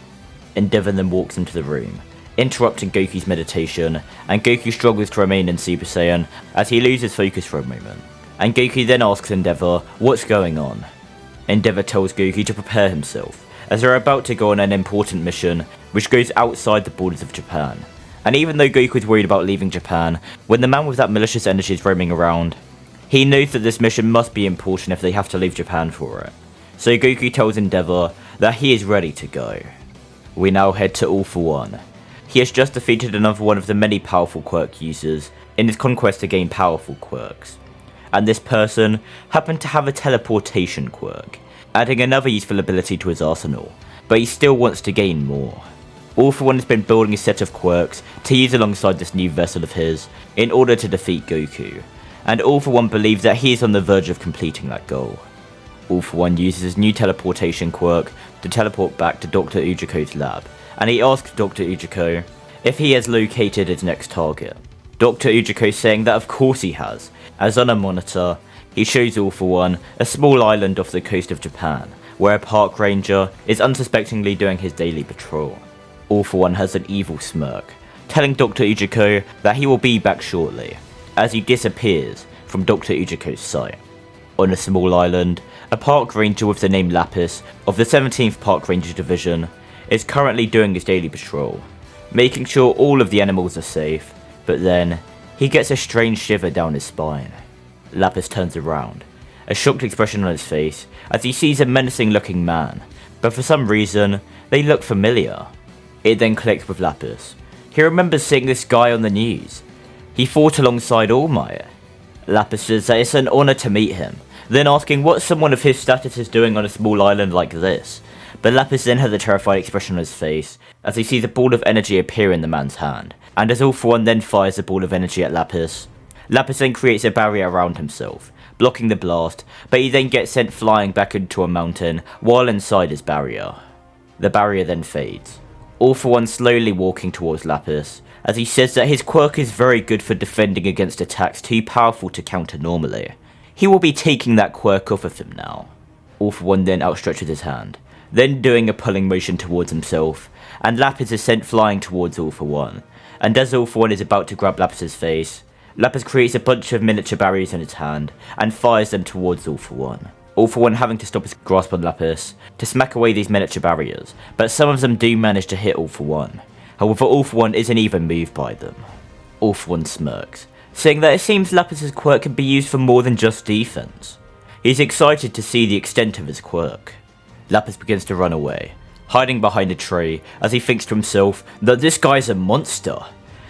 Endeavor then walks into the room, interrupting Goku's meditation, and Goku struggles to remain in Super Saiyan as he loses focus for a moment. And Goku then asks Endeavor what's going on. Endeavor tells Goku to prepare himself, as they're about to go on an important mission which goes outside the borders of Japan. And even though Goku is worried about leaving Japan, when the man with that malicious energy is roaming around, he knows that this mission must be important if they have to leave Japan for it. So Goku tells Endeavor that he is ready to go. We now head to All For One. He has just defeated another one of the many powerful quirk users in his conquest to gain powerful quirks. And this person happened to have a teleportation quirk, adding another useful ability to his arsenal, but he still wants to gain more. All For One has been building a set of quirks to use alongside this new vessel of his in order to defeat Goku, and All For One believes that he is on the verge of completing that goal. All For One uses his new teleportation quirk to teleport back to Dr. Ujiko's lab, and he asks Dr. Ujiko if he has located his next target. Dr. Ujiko saying that of course he has, as on a monitor, he shows All For One a small island off the coast of Japan, where a park ranger is unsuspectingly doing his daily patrol. All For One has an evil smirk, telling Dr. Ujiko that he will be back shortly, as he disappears from Dr. Ujiko's sight. On a small island, a park ranger with the name Lapis of the 17th Park Ranger Division is currently doing his daily patrol, making sure all of the animals are safe, but then he gets a strange shiver down his spine. Lapis turns around, a shocked expression on his face as he sees a menacing looking man, but for some reason they look familiar. It then clicks with Lapis. He remembers seeing this guy on the news. He fought alongside All Might. Lapis says that it's an honour to meet him, then asking what someone of his status is doing on a small island like this. But Lapis then has a terrified expression on his face as he sees a ball of energy appear in the man's hand, and as All For One then fires a ball of energy at Lapis, Lapis then creates a barrier around himself, blocking the blast, but he then gets sent flying back into a mountain while inside his barrier. The barrier then fades, All For One slowly walking towards Lapis, as he says that his quirk is very good for defending against attacks too powerful to counter normally. He will be taking that quirk off of him now. All For One then outstretches his hand, then doing a pulling motion towards himself, and Lapis is sent flying towards All For One, and as All For One is about to grab Lapis's face, Lapis creates a bunch of miniature barriers in his hand, and fires them towards All For One. All For One having to stop his grasp on Lapis to smack away these miniature barriers, but some of them do manage to hit All For One. However, All For One isn't even moved by them. All For One smirks, saying that it seems Lapis's quirk can be used for more than just defense. He's excited to see the extent of his quirk. Lapis begins to run away, hiding behind a tree as he thinks to himself that this guy's a monster.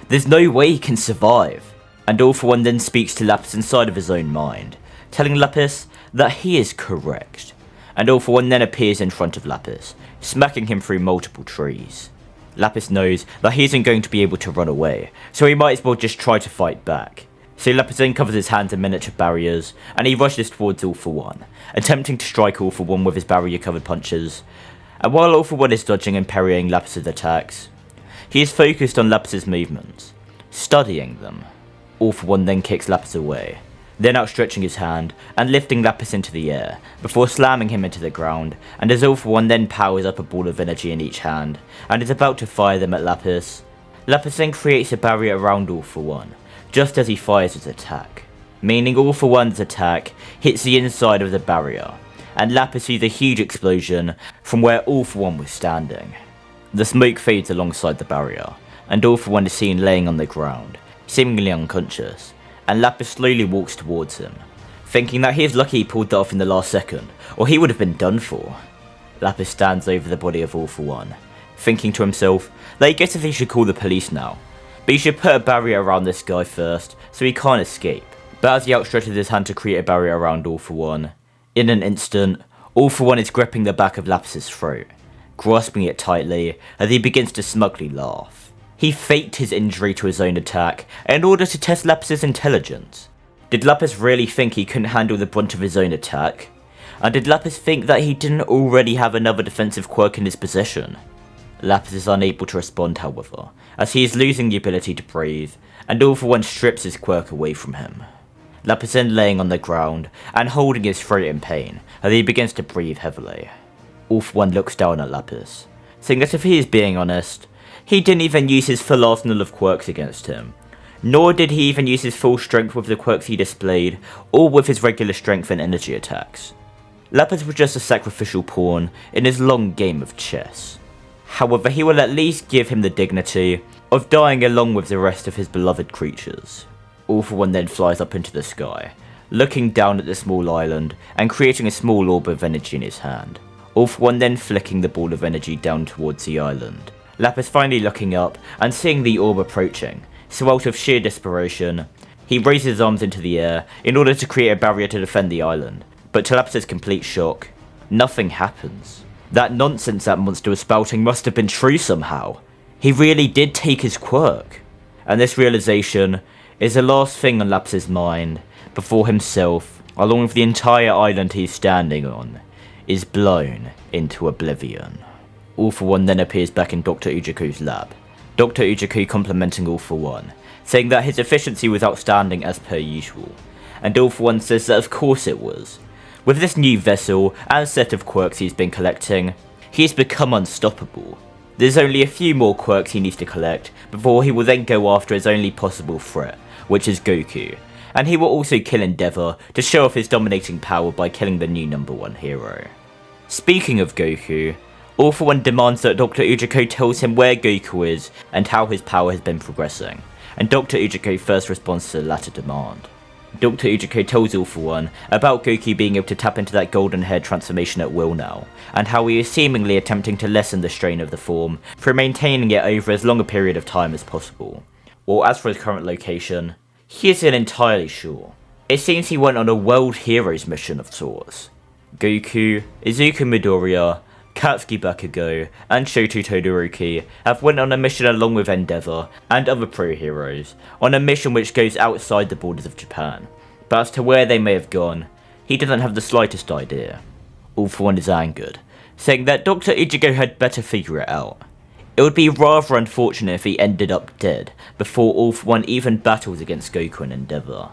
There's no way he can survive. And All For One then speaks to Lapis inside of his own mind, telling Lapis that he is correct. And All For One then appears in front of Lapis, smacking him through multiple trees. Lapis knows that he isn't going to be able to run away, so he might as well just try to fight back. So Lapis then covers his hands in miniature barriers, and he rushes towards All For One, attempting to strike All For One with his barrier covered punches. And while All For One is dodging and parrying Lapis's attacks, he is focused on Lapis's movements, studying them. All For One then kicks Lapis away, then outstretching his hand and lifting Lapis into the air, before slamming him into the ground, and as All For One then powers up a ball of energy in each hand, and is about to fire them at Lapis, Lapis then creates a barrier around All For One, just as he fires his attack, meaning All For One's attack hits the inside of the barrier, and Lapis sees a huge explosion from where All For One was standing. The smoke fades alongside the barrier, and All For One is seen laying on the ground, seemingly unconscious, and Lapis slowly walks towards him, thinking that he is lucky he pulled that off in the last second, or he would have been done for. Lapis stands over the body of All For One, thinking to himself that he guesses he should call the police now, but he should put a barrier around this guy first so he can't escape. But as he outstretches his hand to create a barrier around All For One, in an instant, All For One is gripping the back of Lapis's throat, grasping it tightly as he begins to smugly laugh. He faked his injury to his own attack in order to test Lapis's intelligence. Did Lapis really think he couldn't handle the brunt of his own attack? And did Lapis think that he didn't already have another defensive quirk in his possession? Lapis is unable to respond however, as he is losing the ability to breathe, and All For One strips his quirk away from him. Lapis then laying on the ground and holding his throat in pain as he begins to breathe heavily. All For One looks down at Lapis, saying that if he is being honest, he didn't even use his full arsenal of quirks against him, nor did he even use his full strength with the quirks he displayed, or with his regular strength and energy attacks. Lapis was just a sacrificial pawn in his long game of chess. However, he will at least give him the dignity of dying along with the rest of his beloved creatures. All For One then flies up into the sky, looking down at the small island and creating a small orb of energy in his hand. All For One then flicking the ball of energy down towards the island. Lapis finally looking up and seeing the orb approaching, so out of sheer desperation, he raises his arms into the air in order to create a barrier to defend the island. But to Lapis's complete shock, nothing happens. That nonsense that monster was spouting must have been true somehow. He really did take his quirk. And this realization is the last thing on Lapis's mind before himself, along with the entire island he's standing on, is blown into oblivion. All For One then appears back in Dr. Ujuku's lab. Dr. Ujuku complimenting All For One, saying that his efficiency was outstanding as per usual. And All For One says that of course it was. With this new vessel and set of quirks he's been collecting, he's become unstoppable. There's only a few more quirks he needs to collect before he will then go after his only possible threat, which is Goku. And he will also kill Endeavor to show off his dominating power by killing the new #1 hero. Speaking of Goku, All For One demands that Dr. Ujuku tells him where Goku is and how his power has been progressing, and Dr. Ujuku first responds to the latter demand. Dr. Ujuku tells All For One about Goku being able to tap into that golden hair transformation at will now, and how he is seemingly attempting to lessen the strain of the form through maintaining it over as long a period of time as possible. Well, as for his current location, he isn't entirely sure. It seems he went on a World Heroes mission of sorts. Goku, Izuku Midoriya, Katsuki Bakugo, and Shoto Todoroki have went on a mission along with Endeavor and other pro heroes, on a mission which goes outside the borders of Japan, but as to where they may have gone, he doesn't have the slightest idea. All For One is angered, saying that Dr. Ichigo had better figure it out. It would be rather unfortunate if he ended up dead before All For One even battles against Goku and Endeavor.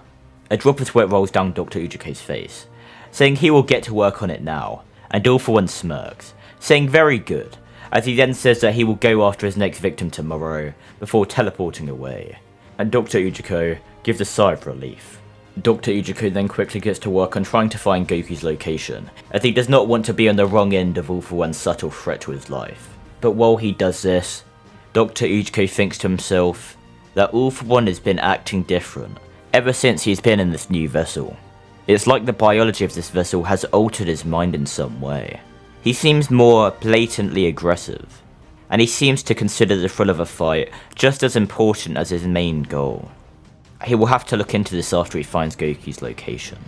A drop of sweat rolls down Dr. Ujuku's face, saying he will get to work on it now, and All For One smirks, saying very good, as he then says that he will go after his next victim tomorrow before teleporting away, and Dr. Ujuku gives a sigh of relief. Dr. Ujuku then quickly gets to work on trying to find Goku's location, as he does not want to be on the wrong end of All For One's subtle threat to his life. But while he does this, Dr. Ujuku thinks to himself that All For One has been acting different ever since he's been in this new vessel. It's like the biology of this vessel has altered his mind in some way. He seems more blatantly aggressive, and he seems to consider the thrill of a fight just as important as his main goal. He will have to look into this after he finds Goku's location.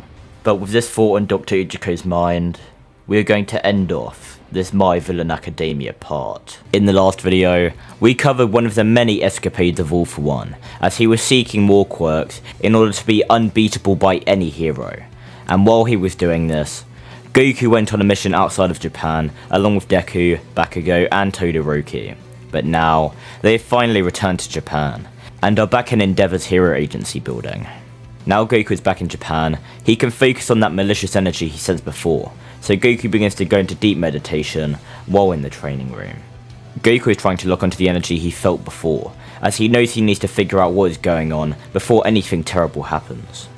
But with this thought on Dr. Ujuku's mind, we are going to end off this My Villain Academia part. In the last video, we covered one of the many escapades of All For One, as he was seeking more quirks in order to be unbeatable by any hero. And while he was doing this, Goku went on a mission outside of Japan, along with Deku, Bakugo, and Todoroki. But now, they have finally returned to Japan, and are back in Endeavor's Hero Agency building. Now Goku is back in Japan, he can focus on that malicious energy he sensed before, so Goku begins to go into deep meditation while in the training room. Goku is trying to lock onto the energy he felt before, as he knows he needs to figure out what is going on before anything terrible happens.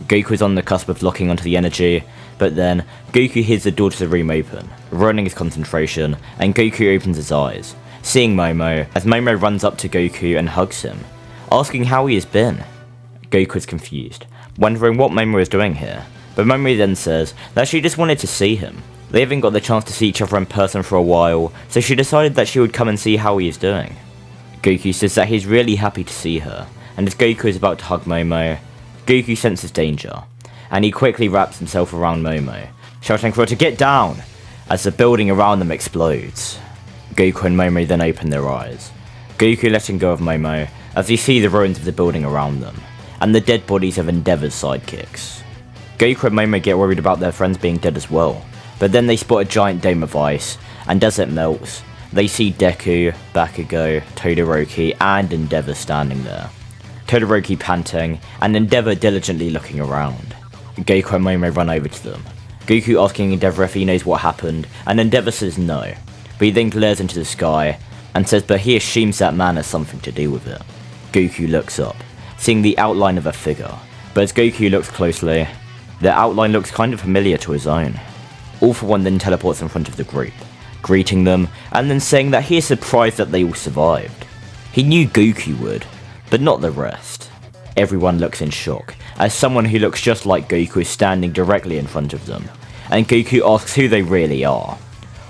Goku is on the cusp of locking onto the energy, but then Goku hears the door to the room open, ruining his concentration, and Goku opens his eyes, seeing Momo, as Momo runs up to Goku and hugs him, asking how he has been. Goku is confused, wondering what Momo is doing here, but Momo then says that she just wanted to see him. They haven't got the chance to see each other in person for a while, so she decided that she would come and see how he is doing. Goku says that he's really happy to see her, and as Goku is about to hug Momo, Goku senses danger, and he quickly wraps himself around Momo, shouting for her to get down, as the building around them explodes. Goku and Momo then open their eyes, Goku letting go of Momo as they see the ruins of the building around them, and the dead bodies of Endeavor's sidekicks. Goku and Momo get worried about their friends being dead as well, but then they spot a giant dome of ice, and as it melts, they see Deku, Bakugo, Todoroki, and Endeavor standing there. Todoroki panting, and Endeavor diligently looking around. Goku and Momo run over to them. Goku asking Endeavor if he knows what happened, and Endeavor says no, but he then glares into the sky, and says but he assumes that man has something to do with it. Goku looks up, seeing the outline of a figure, but as Goku looks closely, the outline looks kind of familiar to his own. All for One then teleports in front of the group, greeting them, and then saying that he is surprised that they all survived. He knew Goku would, but not the rest. Everyone looks in shock, as someone who looks just like Goku is standing directly in front of them, and Goku asks who they really are.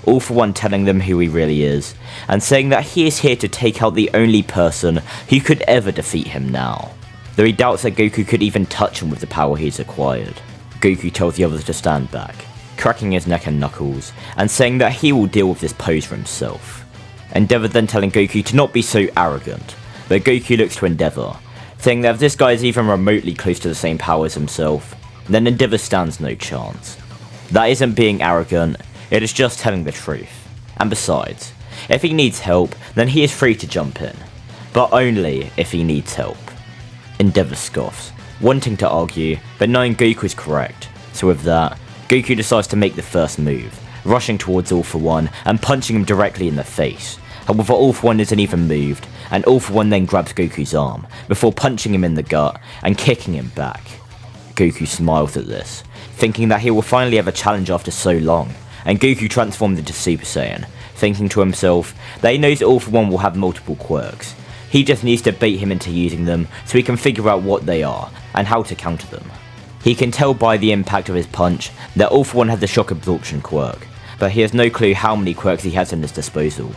All for One telling them who he really is, and saying that he is here to take out the only person who could ever defeat him now, though he doubts that Goku could even touch him with the power he's acquired. Goku tells the others to stand back, cracking his neck and knuckles, and saying that he will deal with this pose for himself. Endeavor then telling Goku to not be so arrogant, but Goku looks to Endeavor, saying that if this guy is even remotely close to the same power as himself, then Endeavor stands no chance. That isn't being arrogant, it is just telling the truth. And besides, if he needs help, then he is free to jump in, but only if he needs help. Endeavor scoffs, wanting to argue, but knowing Goku is correct, so with that, Goku decides to make the first move, rushing towards All for One and punching him directly in the face. However, All for One isn't even moved, and All for One then grabs Goku's arm, before punching him in the gut and kicking him back. Goku smiles at this, thinking that he will finally have a challenge after so long, and Goku transforms into Super Saiyan, thinking to himself that he knows All for One will have multiple quirks. He just needs to bait him into using them so he can figure out what they are, and how to counter them. He can tell by the impact of his punch that All for One has the shock absorption quirk, but he has no clue how many quirks he has in his disposal.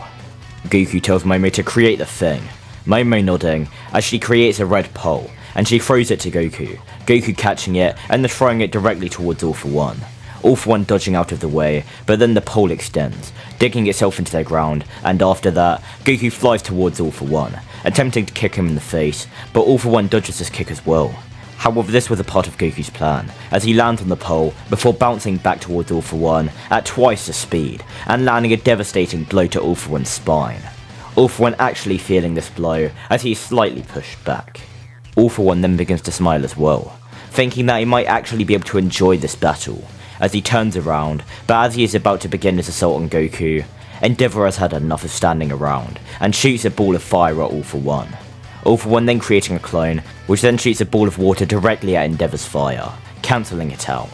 Goku tells Momo to create the thing, Momo nodding as she creates a red pole, and she throws it to Goku, Goku catching it and then throwing it directly towards All for One. All for One dodging out of the way, but then the pole extends, digging itself into the ground, and after that, Goku flies towards All for One, attempting to kick him in the face, but All for One dodges this kick as well. However, this was a part of Goku's plan, as he lands on the pole before bouncing back towards All for One at twice the speed, and landing a devastating blow to All for One's spine. All for One actually feeling this blow as he is slightly pushed back. All for One then begins to smile as well, thinking that he might actually be able to enjoy this battle, as he turns around, but as he is about to begin his assault on Goku, Endeavor has had enough of standing around, and shoots a ball of fire at All for One. All for One then creating a clone, which then shoots a ball of water directly at Endeavor's fire, cancelling it out.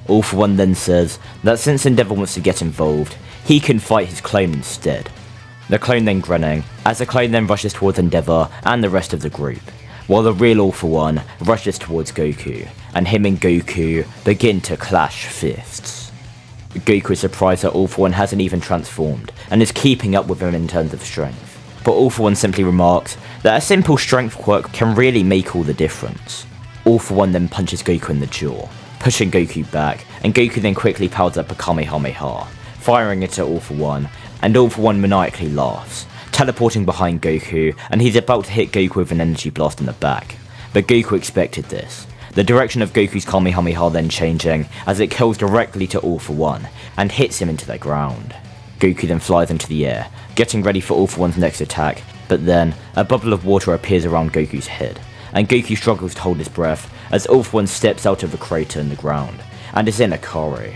All for One then says that since Endeavor wants to get involved, he can fight his clone instead. The clone then grinning, as the clone then rushes towards Endeavor and the rest of the group, while the real All for One rushes towards Goku, and him and Goku begin to clash fists. Goku is surprised that All for One hasn't even transformed, and is keeping up with him in terms of strength. But All for One simply remarks that a simple strength quirk can really make all the difference. All for One then punches Goku in the jaw, pushing Goku back, and Goku then quickly powers up a Kamehameha, firing it at All for One, and All for One maniacally laughs, teleporting behind Goku, and he's about to hit Goku with an energy blast in the back. But Goku expected this, the direction of Goku's Kamehameha then changing as it kills directly to All for One, and hits him into the ground. Goku then flies into the air, getting ready for All for One's next attack, but then a bubble of water appears around Goku's head, and Goku struggles to hold his breath as All for One steps out of a crater in the ground, and is in a Kari.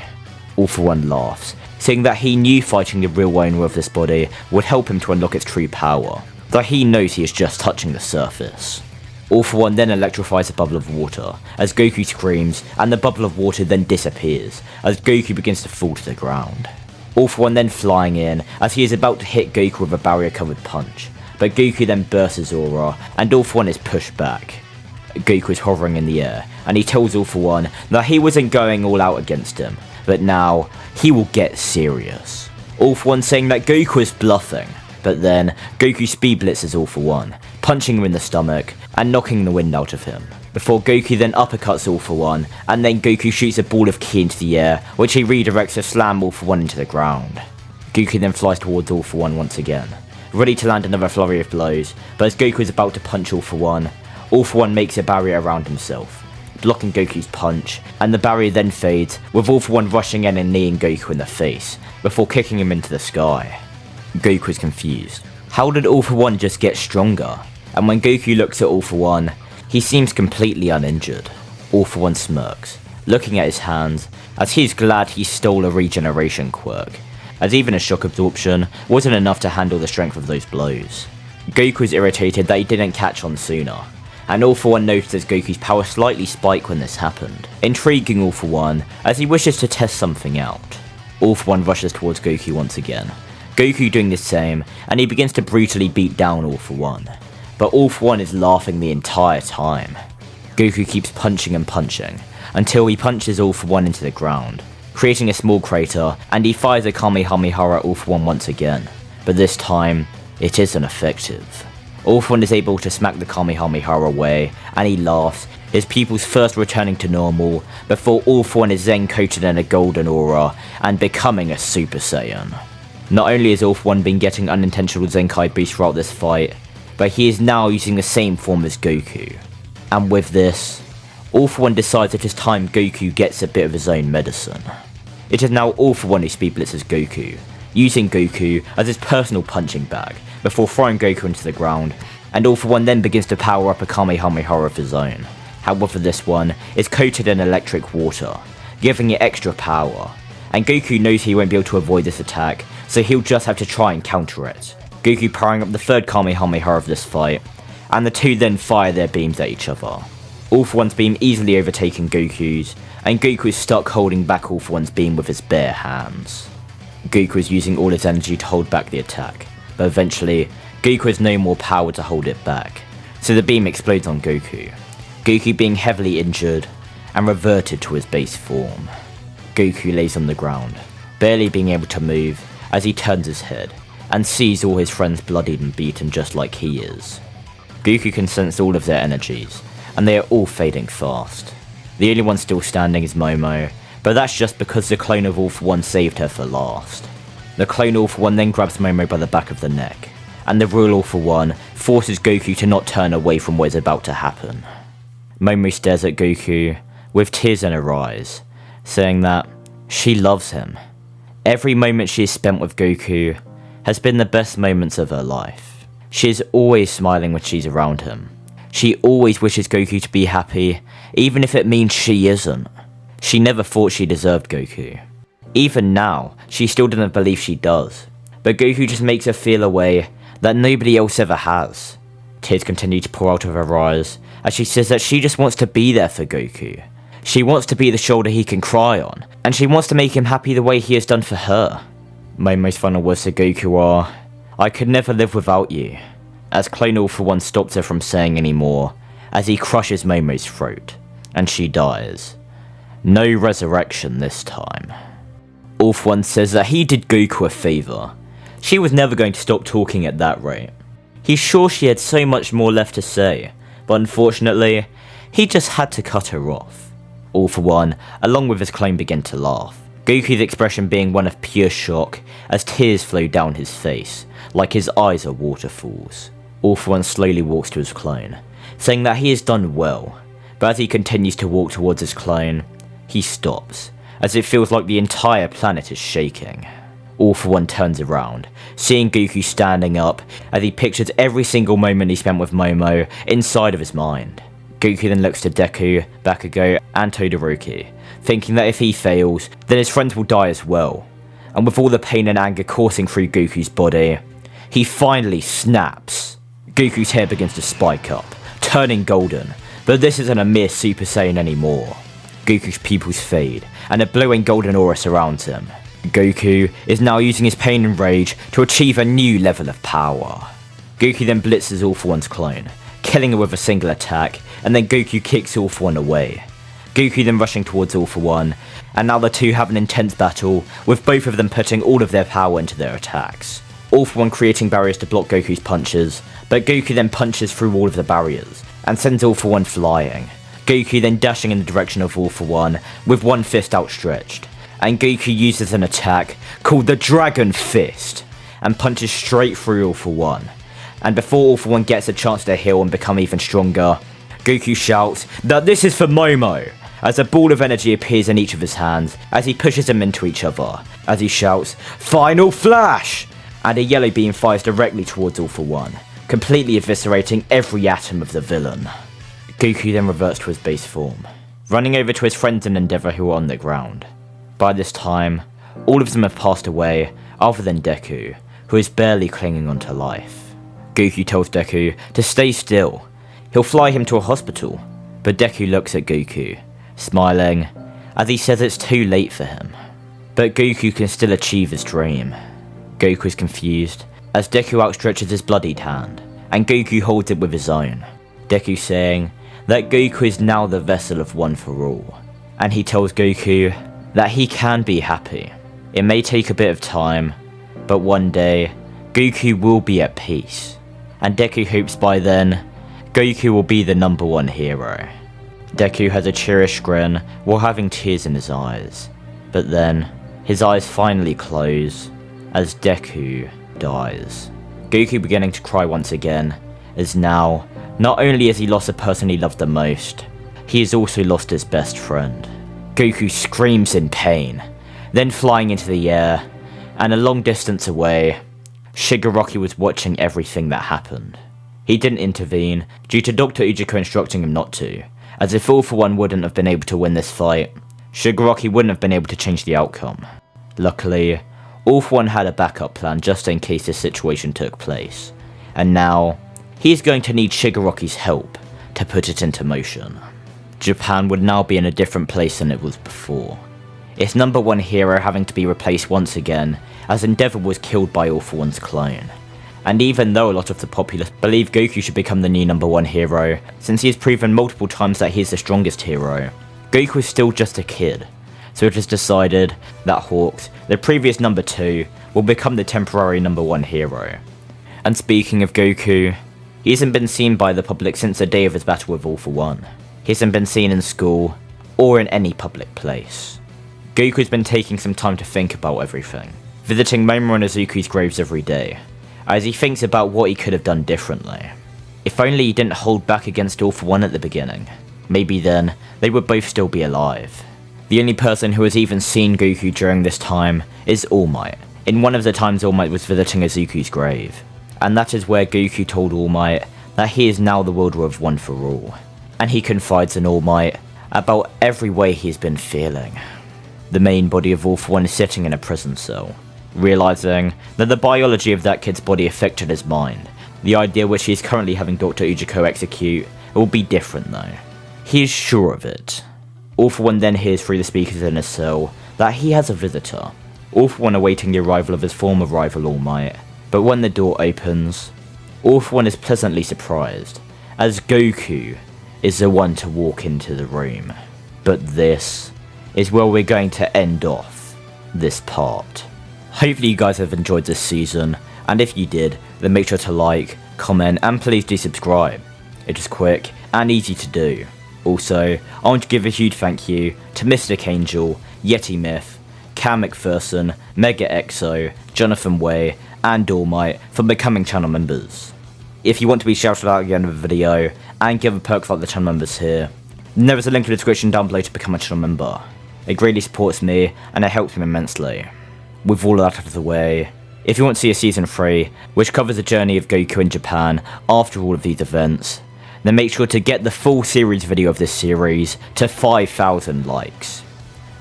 All for One laughs, saying that he knew fighting the real owner of this body would help him to unlock its true power, though he knows he is just touching the surface. All for One then electrifies a bubble of water, as Goku screams, and the bubble of water then disappears, as Goku begins to fall to the ground. All for One then flying in, as he is about to hit Goku with a barrier covered punch, but Goku then bursts his aura, and All for One is pushed back. Goku is hovering in the air, and he tells All for One that he wasn't going all out against him, but now he will get serious. All for One saying that Goku is bluffing, but then Goku speed blitzes All for One, punching him in the stomach and knocking the wind out of him, before Goku then uppercuts All for One, and then Goku shoots a ball of ki into the air, which he redirects to slam All for One into the ground. Goku then flies towards All for One once again, ready to land another flurry of blows, but as Goku is about to punch All for One makes a barrier around himself, blocking Goku's punch, and the barrier then fades, with All for One rushing in and kneeing Goku in the face, before kicking him into the sky. Goku is confused. How did All For One just get stronger? And when Goku looks at All For One, he seems completely uninjured. All For One smirks, looking at his hands, as he's glad he stole a regeneration quirk, as even a shock absorption wasn't enough to handle the strength of those blows. Goku is irritated that he didn't catch on sooner, and All For One notices Goku's power slightly spike when this happened, intriguing All For One as he wishes to test something out. All For One rushes towards Goku once again, Goku doing the same, and he begins to brutally beat down All For One, but All For One is laughing the entire time. Goku keeps punching and punching, until he punches All For One into the ground, creating a small crater, and he fires a Kamehameha at All For One once again, but this time, it isn't effective. All For One is able to smack the Kamehameha away, and he laughs, his pupils first returning to normal, before All For One is then coated in a golden aura, and becoming a Super Saiyan. Not only has All For One been getting unintentional Zenkai boosts throughout this fight, but he is now using the same form as Goku. And with this, All For One decides it is time Goku gets a bit of his own medicine. It is now All For One who speed blitzes Goku, using Goku as his personal punching bag, before throwing Goku into the ground, and All For One then begins to power up a Kamehameha of his own. However, this one is coated in electric water, giving it extra power, and Goku knows he won't be able to avoid this attack, so he'll just have to try and counter it. Goku powering up the third Kamehameha of this fight, and the two then fire their beams at each other. All For One's beam easily overtaking Goku's, and Goku is stuck holding back All For One's beam with his bare hands. Goku is using all his energy to hold back the attack, but eventually, Goku has no more power to hold it back, so the beam explodes on Goku. Goku being heavily injured, and reverted to his base form. Goku lays on the ground, barely being able to move, as he turns his head, and sees all his friends bloodied and beaten just like he is. Goku can sense all of their energies, and they are all fading fast. The only one still standing is Momo, but that's just because the clone of All For One saved her for last. The clone All For One then grabs Momo by the back of the neck, and the real All For One forces Goku to not turn away from what is about to happen. Momo stares at Goku, with tears in her eyes, saying that she loves him. Every moment she has spent with Goku has been the best moments of her life. She is always smiling when she's around him. She always wishes Goku to be happy, even if it means she isn't. She never thought she deserved Goku. Even now, she still doesn't believe she does. But Goku just makes her feel a way that nobody else ever has. Tears continue to pour out of her eyes, as she says that she just wants to be there for Goku. She wants to be the shoulder he can cry on, and she wants to make him happy the way he has done for her. Momo's final words to Goku are, "I could never live without you," as Clone All For One stops her from saying any more, as he crushes Momo's throat, and she dies. No resurrection this time. All For One says that he did Goku a favour. She was never going to stop talking at that rate. He's sure she had so much more left to say, but unfortunately, he just had to cut her off. All For One, along with his clone, begin to laugh, Goku's expression being one of pure shock as tears flow down his face, like his eyes are waterfalls. All For One slowly walks to his clone, saying that he has done well, but as he continues to walk towards his clone, he stops, as it feels like the entire planet is shaking. All For One turns around, seeing Goku standing up as he pictures every single moment he spent with Momo inside of his mind. Goku then looks to Deku, Bakugo, and Todoroki, thinking that if he fails, then his friends will die as well. And with all the pain and anger coursing through Goku's body, he finally snaps. Goku's hair begins to spike up, turning golden, but this isn't a mere Super Saiyan anymore. Goku's pupils fade, and a glowing golden aura surrounds him. Goku is now using his pain and rage to achieve a new level of power. Goku then blitzes All For One's clone, killing her with a single attack, and then Goku kicks All For One away. Goku then rushing towards All For One, and now the two have an intense battle, with both of them putting all of their power into their attacks. All For One creating barriers to block Goku's punches, but Goku then punches through all of the barriers, and sends All For One flying. Goku then dashing in the direction of All For One, with one fist outstretched, and Goku uses an attack called the Dragon Fist, and punches straight through All For One. And before All For One gets a chance to heal and become even stronger, Goku shouts that this is for Momo, as a ball of energy appears in each of his hands as he pushes them into each other, as he shouts, "Final Flash!" and a yellow beam fires directly towards All For One, completely eviscerating every atom of the villain. Goku then reverts to his base form, running over to his friends in Endeavor who are on the ground. By this time, all of them have passed away other than Deku, who is barely clinging on to life. Goku tells Deku to stay still. He'll fly him to a hospital, but Deku looks at Goku, smiling, as he says it's too late for him. But Goku can still achieve his dream. Goku is confused, as Deku outstretches his bloodied hand, and Goku holds it with his own. Deku saying that Goku is now the vessel of One For All, and he tells Goku that he can be happy. It may take a bit of time, but one day, Goku will be at peace, and Deku hopes by then, Goku will be the #1 hero. Deku has a cheerish grin while having tears in his eyes, but then, his eyes finally close as Deku dies. Goku beginning to cry once again, as now, not only has he lost the person he loved the most, he has also lost his best friend. Goku screams in pain, then flying into the air, and a long distance away, Shigaraki was watching everything that happened. He didn't intervene due to Dr. Ujiko instructing him not to, as if All For One wouldn't have been able to win this fight, Shigaraki wouldn't have been able to change the outcome. Luckily, All For One had a backup plan just in case this situation took place, and now, he's going to need Shigaraki's help to put it into motion. Japan would now be in a different place than it was before. Its #1 hero having to be replaced once again, as Endeavor was killed by All For One's clone. And even though a lot of the populace believe Goku should become the new #1 hero, since he has proven multiple times that he is the strongest hero, Goku is still just a kid, so it is decided that Hawks, the previous #2, will become the temporary #1 hero. And speaking of Goku, he hasn't been seen by the public since the day of his battle with All For One. He hasn't been seen in school, or in any public place. Goku's been taking some time to think about everything, visiting Momo and Izuku's graves every day, as he thinks about what he could have done differently. If only he didn't hold back against All For One at the beginning, maybe then they would both still be alive. The only person who has even seen Goku during this time is All Might, in one of the times All Might was visiting Izuku's grave, and that is where Goku told All Might that he is now the wielder of One For All, and he confides in All Might about every way he's been feeling. The main body of All For One is sitting in a prison cell, realizing that the biology of that kid's body affected his mind. The idea which he is currently having Dr. Ujiko execute will be different though. He is sure of it. All For One then hears through the speakers in his cell that he has a visitor, All For One awaiting the arrival of his former rival All Might. But when the door opens, All For One is pleasantly surprised, as Goku is the one to walk into the room. But this is where we're going to end off this part. Hopefully you guys have enjoyed this season, and if you did, then make sure to like, comment, and please do subscribe. It is quick and easy to do. Also, I want to give a huge thank you to Mystic Angel, Yeti Myth, Cam McPherson, Mega Exo, Jonathan Way, and All Might for becoming channel members. If you want to be shouted out at the end of the video, and give a perks like the channel members here, then there is a link in the description down below to become a channel member. It greatly supports me, and it helps me immensely. With all of that out of the way, if you want to see a season 3, which covers the journey of Goku in Japan after all of these events, then make sure to get the full series video of this series to 5,000 likes.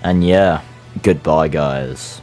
And yeah, goodbye guys.